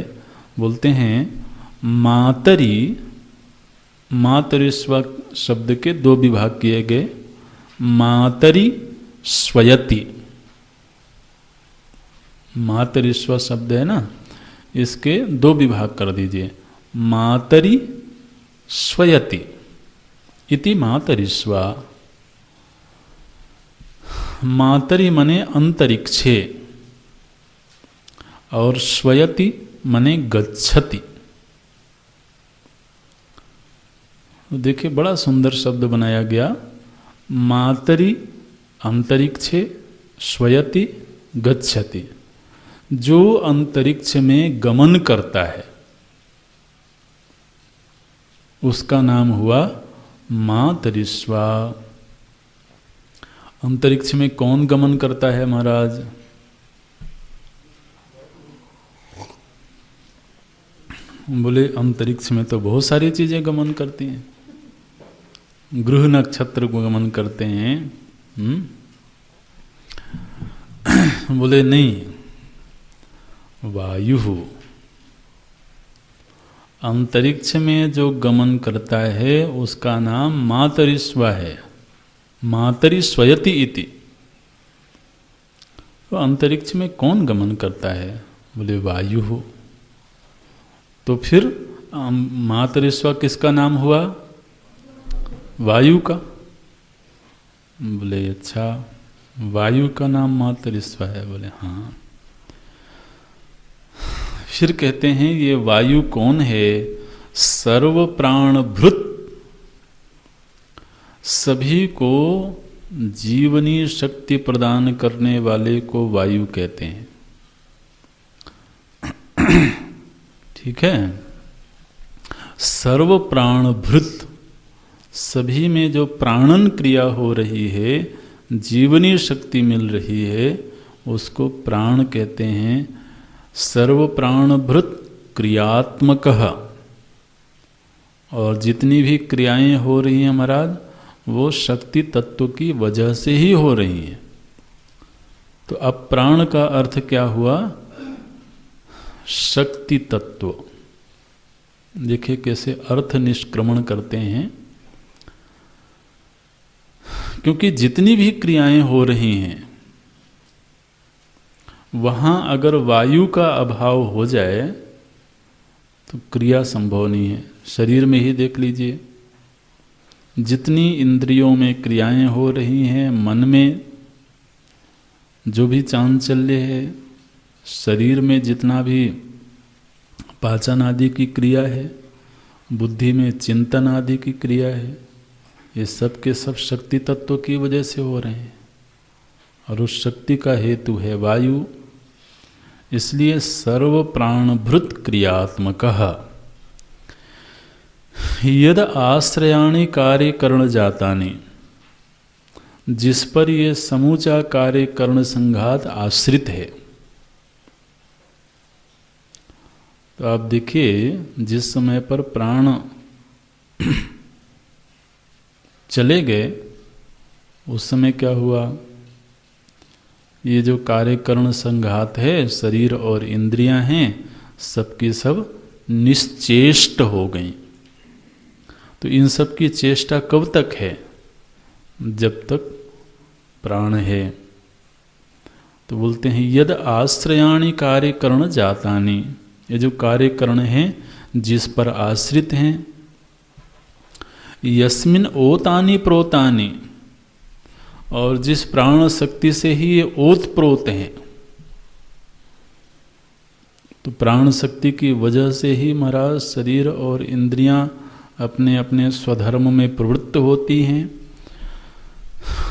बोलते हैं मातरी, मातरिस्वा शब्द के दो विभाग किए गए। मातरी स्वयति, मातरिस्वा शब्द है ना, इसके दो विभाग कर दीजिए। मातरी स्वयति इति मातरिस्वा। मातरी मने अंतरिक्षे और स्वयति मने गच्छति। देखिए बड़ा सुंदर शब्द बनाया गया। मातरी अंतरिक्षे स्वयति गच्छति। जो अंतरिक्ष में गमन करता है उसका नाम हुआ मातरिस्वा। अंतरिक्ष में कौन गमन करता है महाराज? बोले अंतरिक्ष में तो बहुत सारी चीजें गमन करती हैं। ग्रह नक्षत्र को गमन करते हैं। बोले नहीं, वायु। अंतरिक्ष में जो गमन करता है उसका नाम मातरिस्वा है। मातरी स्वयति इति। तो अंतरिक्ष में कौन गमन करता है? बोले वायु हो। तो फिर मातरिस्वा किसका नाम हुआ? वायु का। बोले अच्छा, वायु का नाम मातरिस्वा है? बोले हाँ। फिर कहते हैं ये वायु कौन है? सर्व प्राण भृत, सभी को जीवनी शक्ति प्रदान करने वाले को वायु कहते हैं। ठीक है। सर्व प्राण भृत, सभी में जो प्राणन क्रिया हो रही है, जीवनी शक्ति मिल रही है, उसको प्राण कहते हैं। सर्व प्राण भृत क्रियात्मकः। और जितनी भी क्रियाएं हो रही हैं महाराज, वो शक्ति तत्व की वजह से ही हो रही हैं। तो अब प्राण का अर्थ क्या हुआ? शक्ति तत्व। देखिए कैसे अर्थ निष्क्रमण करते हैं। क्योंकि जितनी भी क्रियाएं हो रही हैं वहां अगर वायु का अभाव हो जाए तो क्रिया संभव नहीं है। शरीर में ही देख लीजिए, जितनी इंद्रियों में क्रियाएं हो रही हैं, मन में जो भी चांचल्य है, शरीर में जितना भी पाचन आदि की क्रिया है, बुद्धि में चिंतन आदि की क्रिया है, ये सब के सब शक्ति तत्व की वजह से हो रहे हैं। और उस शक्ति का हेतु है वायु। इसलिए सर्व प्राणभृत क्रियात्मकः। यद आश्रयाणि कार्य करण जातानि, जिस पर ये समूचा कार्य करण संघात आश्रित है। तो आप देखिए, जिस समय पर प्राण चले गए उस समय क्या हुआ? ये जो कार्यकरण संघात है, शरीर और इंद्रियां हैं, सबकी सब निश्चेष्ट हो गई। तो इन सब की चेष्टा कब तक है? जब तक प्राण है। तो बोलते हैं यद आश्रयाणि कार्यकरण जातानि। ये जो कार्यकरण हैं जिस पर आश्रित हैं, यस्मिन ओतानि प्रोतानि, और जिस प्राण शक्ति से ही ये ओत प्रोत हैं। तो प्राण शक्ति की वजह से ही महाराज शरीर और इंद्रियां अपने अपने स्वधर्म में प्रवृत्त होती हैं।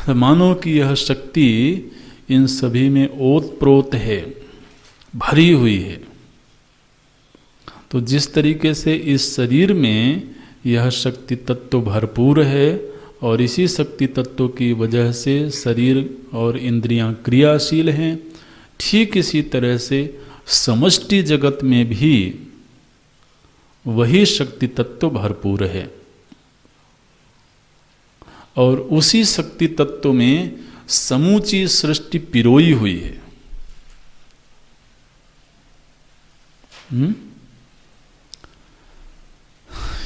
तो मानो कि यह शक्ति इन सभी में ओत प्रोत है, भरी हुई है। तो जिस तरीके से इस शरीर में यह शक्ति तत्व भरपूर है और इसी शक्ति तत्व की वजह से शरीर और इंद्रियां क्रियाशील हैं। ठीक इसी तरह से समष्टि जगत में भी वही शक्ति तत्व भरपूर है और उसी शक्ति तत्व में समूची सृष्टि पिरोई हुई है।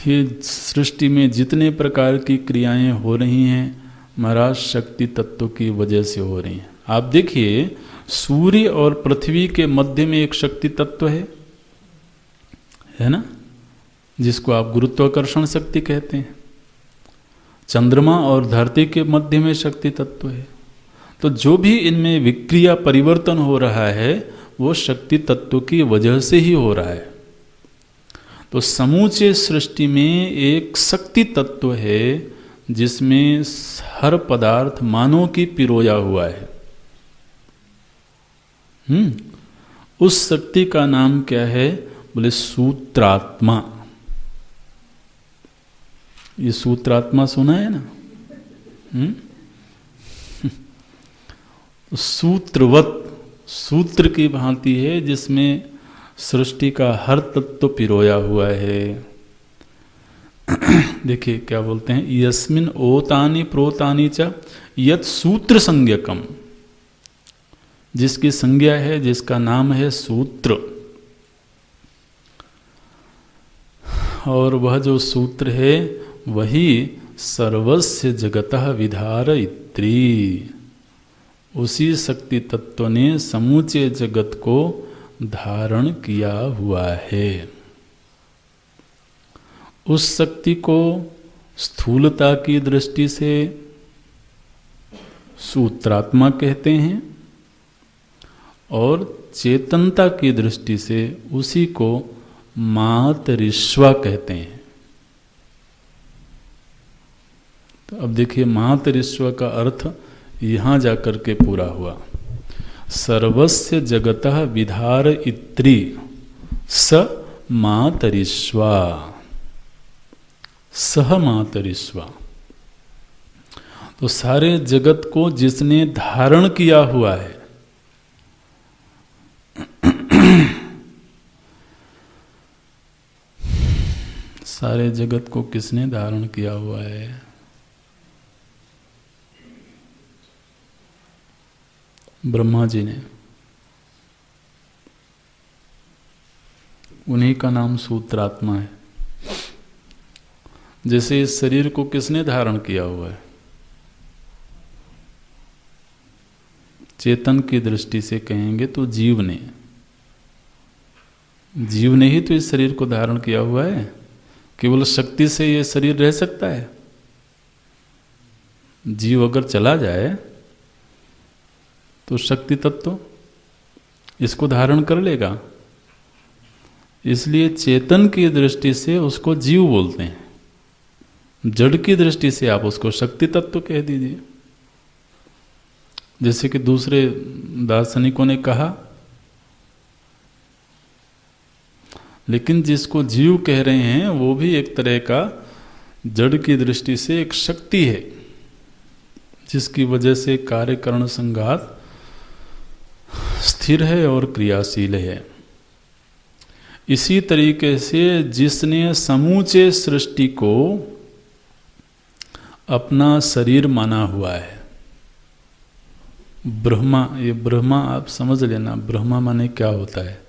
ये सृष्टि में जितने प्रकार की क्रियाएं हो रही हैं महाराज शक्ति तत्व की वजह से हो रही हैं। आप देखिए सूर्य और पृथ्वी के मध्य में एक शक्ति तत्व है ना, जिसको आप गुरुत्वाकर्षण शक्ति कहते हैं। चंद्रमा और धरती के मध्य में शक्ति तत्व है। तो जो भी इनमें विक्रिया परिवर्तन हो रहा है वो शक्ति तत्व की वजह से ही हो रहा है। तो समूचे सृष्टि में एक शक्ति तत्व है जिसमें हर पदार्थ मानव की पिरोया हुआ है। उस शक्ति का नाम क्या है? बोले सूत्रात्मा। ये सूत्रात्मा सुना है ना? सूत्रवत, सूत्र की भांति है जिसमें सृष्टि का हर तत्व पिरोया हुआ है। देखिए क्या बोलते हैं, यस्मिन ओतानि प्रोतानि च यत् सूत्र संज्ञकम, जिसकी संज्ञा है, जिसका नाम है सूत्र, और वह जो सूत्र है वही सर्वस्य जगतः विधारयित्री। उसी शक्ति तत्व ने समूचे जगत को धारण किया हुआ है। उस शक्ति को स्थूलता की दृष्टि से सूत्रात्मा कहते हैं और चेतनता की दृष्टि से उसी को मातरिश्वा कहते हैं। तो अब देखिए मातरिश्वा का अर्थ यहाँ जाकर के पूरा हुआ। सर्वस्य जगतः विधारयित्री स मातरिश्वा, सह मातरिश्वा। तो सारे जगत को जिसने धारण किया हुआ है, सारे जगत को किसने धारण किया हुआ है? ब्रह्मा जी ने। उन्हीं का नाम सूत्रात्मा है। जैसे इस शरीर को किसने धारण किया हुआ है? चेतन की दृष्टि से कहेंगे तो जीव ने। जीव ने ही तो इस शरीर को धारण किया हुआ है। केवल शक्ति से ये शरीर रह सकता है? जीव अगर चला जाए तो शक्ति तत्व इसको धारण कर लेगा। इसलिए चेतन की दृष्टि से उसको जीव बोलते हैं, जड़ की दृष्टि से आप उसको शक्ति तत्व कह दीजिए। जैसे कि दूसरे दार्शनिकों ने कहा, लेकिन जिसको जीव कह रहे हैं वो भी एक तरह का जड़ की दृष्टि से एक शक्ति है, जिसकी वजह से कार्यकरण संघात स्थिर है और क्रियाशील है। इसी तरीके से जिसने समूचे सृष्टि को अपना शरीर माना हुआ है, ब्रह्मा, ये ब्रह्मा आप समझ लेना, ब्रह्मा माने क्या होता है?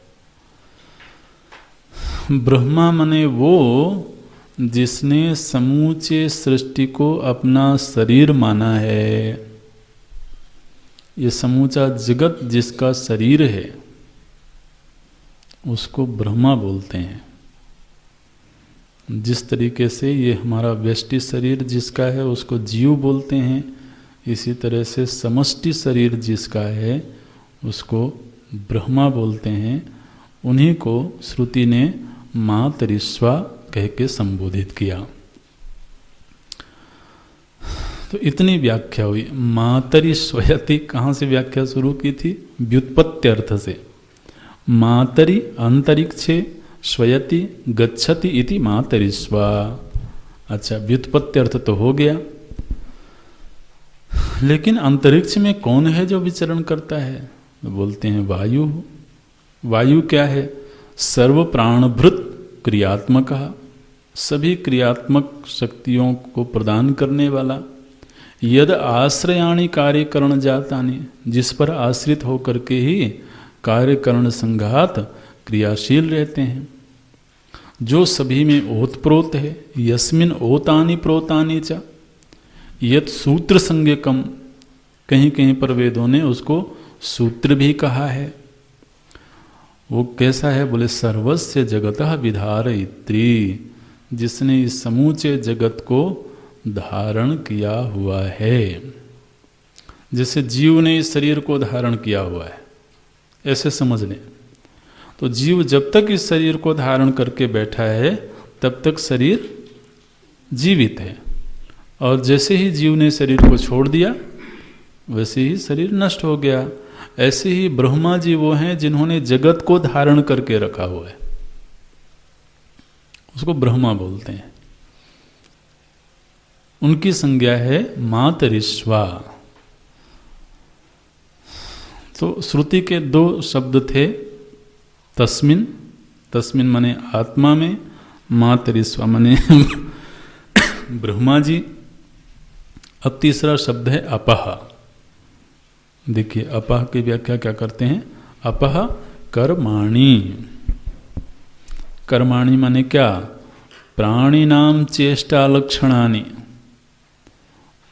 ब्रह्मा माने वो जिसने समूचे सृष्टि को अपना शरीर माना है। ये समूचा जगत जिसका शरीर है उसको ब्रह्मा बोलते हैं। जिस तरीके से ये हमारा व्यष्टि शरीर जिसका है उसको जीव बोलते हैं, इसी तरह से समष्टि शरीर जिसका है उसको ब्रह्मा बोलते हैं। उन्हीं को श्रुति ने मातरिश्वा कह के संबोधित किया। तो इतनी व्याख्या हुई। मातरि स्वयति कहाँ से व्याख्या शुरू की थी? व्युत्पत्ति अर्थ से। मातरि अंतरिक्षे स्वयति गच्छति इति मातरिश्वा। अच्छा, व्युत्पत्ति अर्थ तो हो गया, लेकिन अंतरिक्ष में कौन है जो विचरण करता है? तो बोलते हैं वायु। वायु क्या है? सर्व प्राणभृत क्रियात्मक, सभी क्रियात्मक शक्तियों को प्रदान करने वाला। यद आश्रयाणी कार्यकरण जातानि, जिस पर आश्रित होकर के ही कार्यकरण संघात क्रियाशील रहते हैं, जो सभी में ओतप्रोत है। यस्मिन ओतानि प्रोतानि च, यत सूत्र संज्ञकम, कहीं कहीं पर वेदों ने उसको सूत्र भी कहा है। वो कैसा है? बोले सर्वस्य जगतः विधारयित्री, जिसने इस समूचे जगत को धारण किया हुआ है। जैसे जीव ने इस शरीर को धारण किया हुआ है, ऐसे समझ लें। तो जीव जब तक इस शरीर को धारण करके बैठा है तब तक शरीर जीवित है, और जैसे ही जीव ने शरीर को छोड़ दिया वैसे ही शरीर नष्ट हो गया। ऐसे ही ब्रह्मा जी वो हैं जिन्होंने जगत को धारण करके रखा हुआ है, उसको ब्रह्मा बोलते हैं। उनकी संज्ञा है मातरिश्वा। तो श्रुति के दो शब्द थे, तस्मिन, तस्मिन माने आत्मा में, मातरिश्वा माने ब्रह्मा जी। अब तीसरा शब्द है अपह। देखिए अपह की व्याख्या क्या करते हैं? अपह कर्माणि। कर्माणि माने क्या? प्राणी नाम चेष्टा लक्षणानि।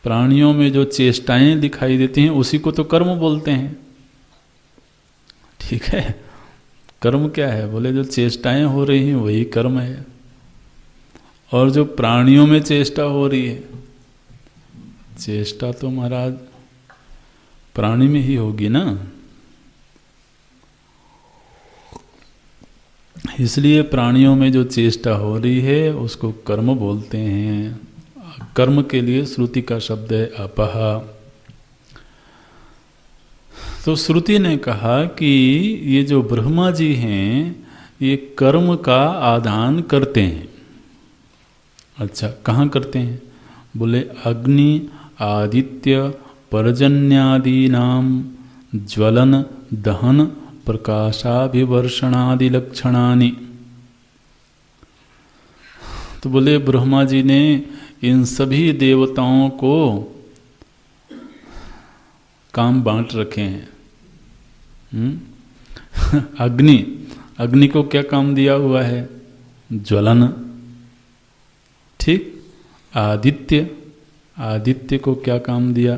प्राणियों में जो चेष्टाएं दिखाई देती हैं उसी को तो कर्म बोलते हैं। ठीक है, कर्म क्या है? बोले जो चेष्टाएं हो रही हैं वही कर्म है। और जो प्राणियों में चेष्टा हो रही है, चेष्टा तो महाराज प्राणी में ही होगी ना, इसलिए प्राणियों में जो चेष्टा हो रही है उसको कर्म बोलते हैं। कर्म के लिए श्रुति का शब्द है अपह। तो श्रुति ने कहा कि ये जो ब्रह्मा जी हैं ये कर्म का आदान करते हैं। अच्छा, कहाँ करते हैं? बोले अग्नि आदित्य पर्जन्यादीनाम ज्वलन दहन प्रकाशाभिवर्षणादि लक्षणानि। तो बोले ब्रह्मा जी ने इन सभी देवताओं को काम बांट रखे हैं। अग्नि, अग्नि को क्या काम दिया हुआ है? ज्वलन। ठीक। आदित्य, आदित्य को क्या काम दिया?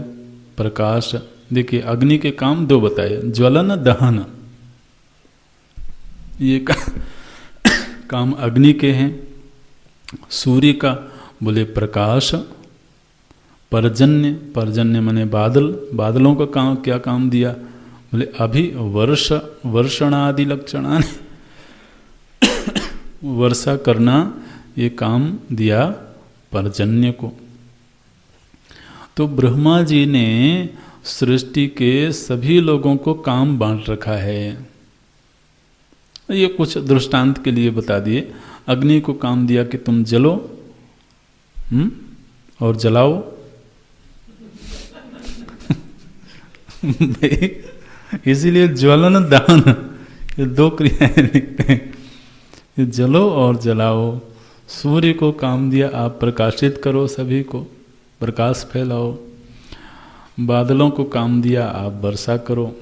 प्रकाश। देखिए अग्नि के काम दो बताए, ज्वलन दहन। ये काम अग्नि के हैं। सूर्य का बोले प्रकाश। पर्जन्य, पर्जन्य माने बादल, बादलों का काम क्या काम दिया? बोले अभी वर्ष वर्षणादि लक्षणानि, वर्षा करना ये काम दिया पर्जन्य को। तो ब्रह्मा जी ने सृष्टि के सभी लोगों को काम बांट रखा है। ये कुछ दृष्टांत के लिए बता दिए। अग्नि को काम दिया कि तुम जलो और जलाओ। इसीलिए ज्वलन दहन ये दो क्रियाएं लिखते हैं, जलो और जलाओ। सूर्य को काम दिया आप प्रकाशित करो, सभी को प्रकाश फैलाओ। बादलों को काम दिया आप वर्षा करो।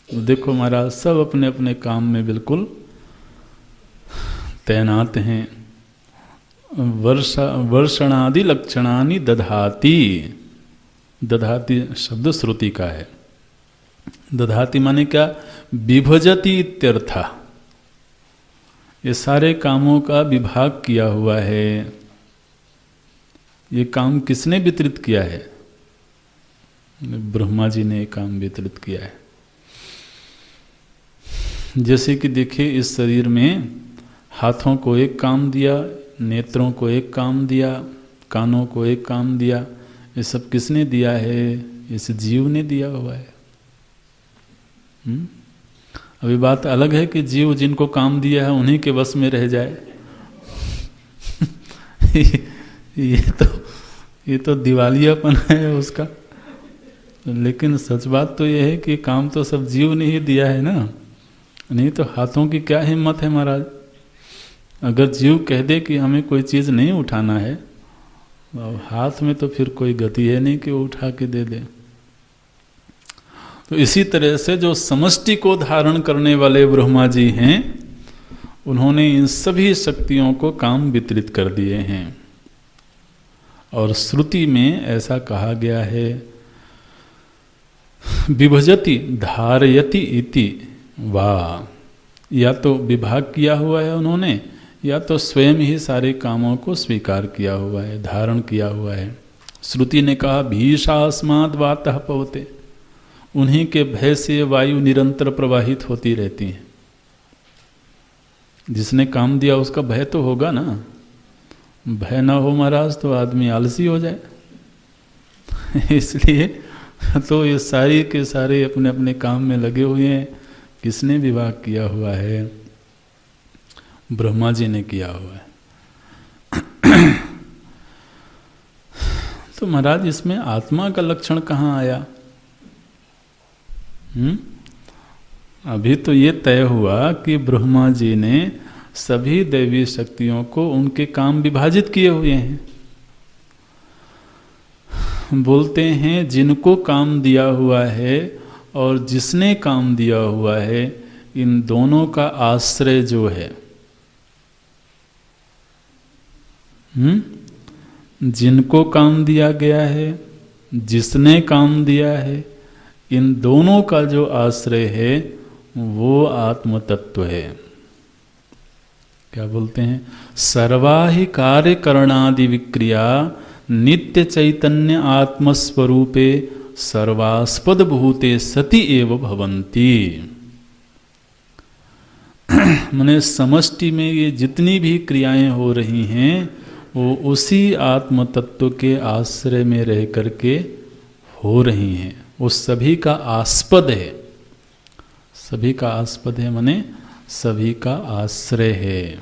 देखो महाराज सब अपने अपने काम में बिल्कुल तैनात हैं। वर्षणादि लक्षणानि दधाति। दधाति शब्द श्रुति का है। दधाति माने क्या? विभजति इत्यर्थ। ये सारे कामों का विभाग किया हुआ है। ये काम किसने वितरित किया है? ब्रह्मा जी ने काम वितरित किया है। जैसे कि देखिए इस शरीर में हाथों को एक काम दिया, नेत्रों को एक काम दिया, कानों को एक काम दिया। ये सब किसने दिया है? इस जीव ने दिया हुआ है। अभी बात अलग है कि जीव जिनको काम दिया है उन्हीं के वश में रह जाए। ये तो दिवालियापन है उसका। लेकिन सच बात तो यह है कि काम तो सब जीव ने ही दिया है ना, नहीं तो हाथों की क्या हिम्मत है महाराज। अगर जीव कह दे कि हमें कोई चीज़ नहीं उठाना है, हाथ में तो फिर कोई गति है नहीं कि वो उठा के दे दे। तो इसी तरह से जो समष्टि को धारण करने वाले ब्रह्मा जी हैं, उन्होंने इन सभी शक्तियों को काम वितरित कर दिए हैं। और श्रुति में ऐसा कहा गया है, विभजति धारयति इति, वाह, या तो विभाग किया हुआ है उन्होंने, या तो स्वयं ही सारे कामों को स्वीकार किया हुआ है, धारण किया हुआ है। श्रुति ने कहा भीषास्माद् वातः पवते, उन्हीं के भय से वायु निरंतर प्रवाहित होती रहती है। जिसने काम दिया उसका भय तो होगा ना, भय ना हो महाराज तो आदमी आलसी हो जाए। इसलिए तो ये सारे के सारे अपने अपने काम में लगे हुए हैं। किसने विभाग किया हुआ है? ब्रह्मा जी ने किया हुआ है। तो महाराज इसमें आत्मा का लक्षण कहाँ आया? अभी तो ये तय हुआ कि ब्रह्मा जी ने सभी दैवी शक्तियों को उनके काम विभाजित किए हुए हैं। बोलते हैं जिनको काम दिया हुआ है और जिसने काम दिया हुआ है, इन दोनों का आश्रय जो है, जिनको काम दिया गया है, जिसने काम दिया है, इन दोनों का जो आश्रय है वो आत्म तत्व है। क्या बोलते हैं? सर्वाहि कार्य करणादि विक्रिया नित्य चैतन्य आत्मस्वरूपे सर्वास्पद भूते सति एव भवन्ति। माने समष्टि में ये जितनी भी क्रियाएं हो रही हैं वो उसी आत्म तत्व के आश्रय में रह करके हो रही हैं। वो सभी का आस्पद है, सभी का आस्पद है माने सभी का आश्रय है।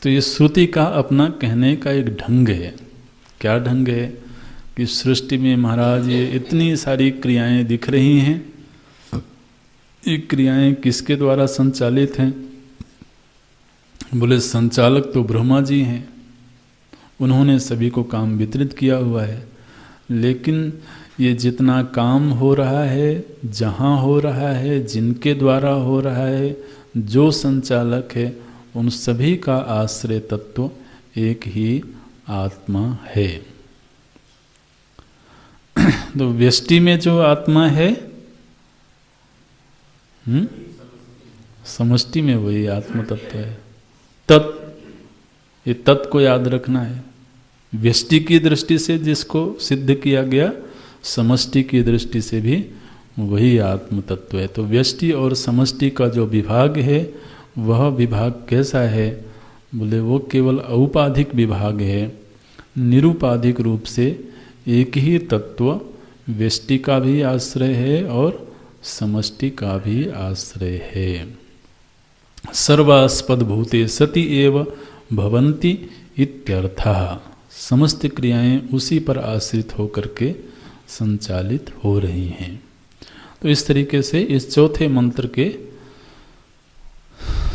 तो ये श्रुति का अपना कहने का एक ढंग है। क्या ढंग है? कि सृष्टि में महाराज ये इतनी सारी क्रियाएं दिख रही हैं, ये क्रियाएं किसके द्वारा संचालित हैं? बोले संचालक तो ब्रह्मा जी हैं, उन्होंने सभी को काम वितरित किया हुआ है। लेकिन ये जितना काम हो रहा है, जहाँ हो रहा है, जिनके द्वारा हो रहा है, जो संचालक है, उन सभी का आश्रय तत्व एक ही आत्मा है। तो व्यष्टि में जो आत्मा है, समष्टि में वही आत्म तत्व है। ये तत्व को याद रखना है। व्यष्टि की दृष्टि से जिसको सिद्ध किया गया, समष्टि की दृष्टि से भी वही आत्म तत्व है। तो व्यष्टि और समष्टि का जो विभाग है, वह विभाग कैसा है? बोले वो केवल औपाधिक विभाग है। निरुपाधिक रूप से एक ही तत्व व्यष्टि का भी आश्रय है और समष्टि का भी आश्रय है। सर्वास्पद भूते सति एव भवन्ति इत्यर्थः। समस्त क्रियाएं उसी पर आश्रित होकर के संचालित हो रही हैं। तो इस तरीके से इस चौथे मंत्र के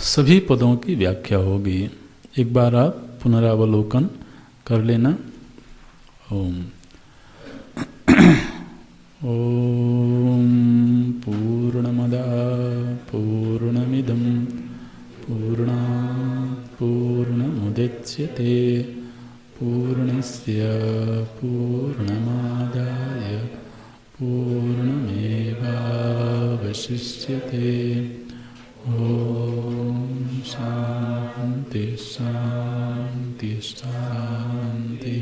सभी पदों की व्याख्या होगी। एक बार आप पुनरावलोकन कर लेना। ओम ओम पूर्णमदा पूर्णमिदं पूर्णात् पूर्णमुदच्यते पूर्णस्य पूर्णमादाय पूर्णमेवावशिष्यते। ओम शांति शांति शांति।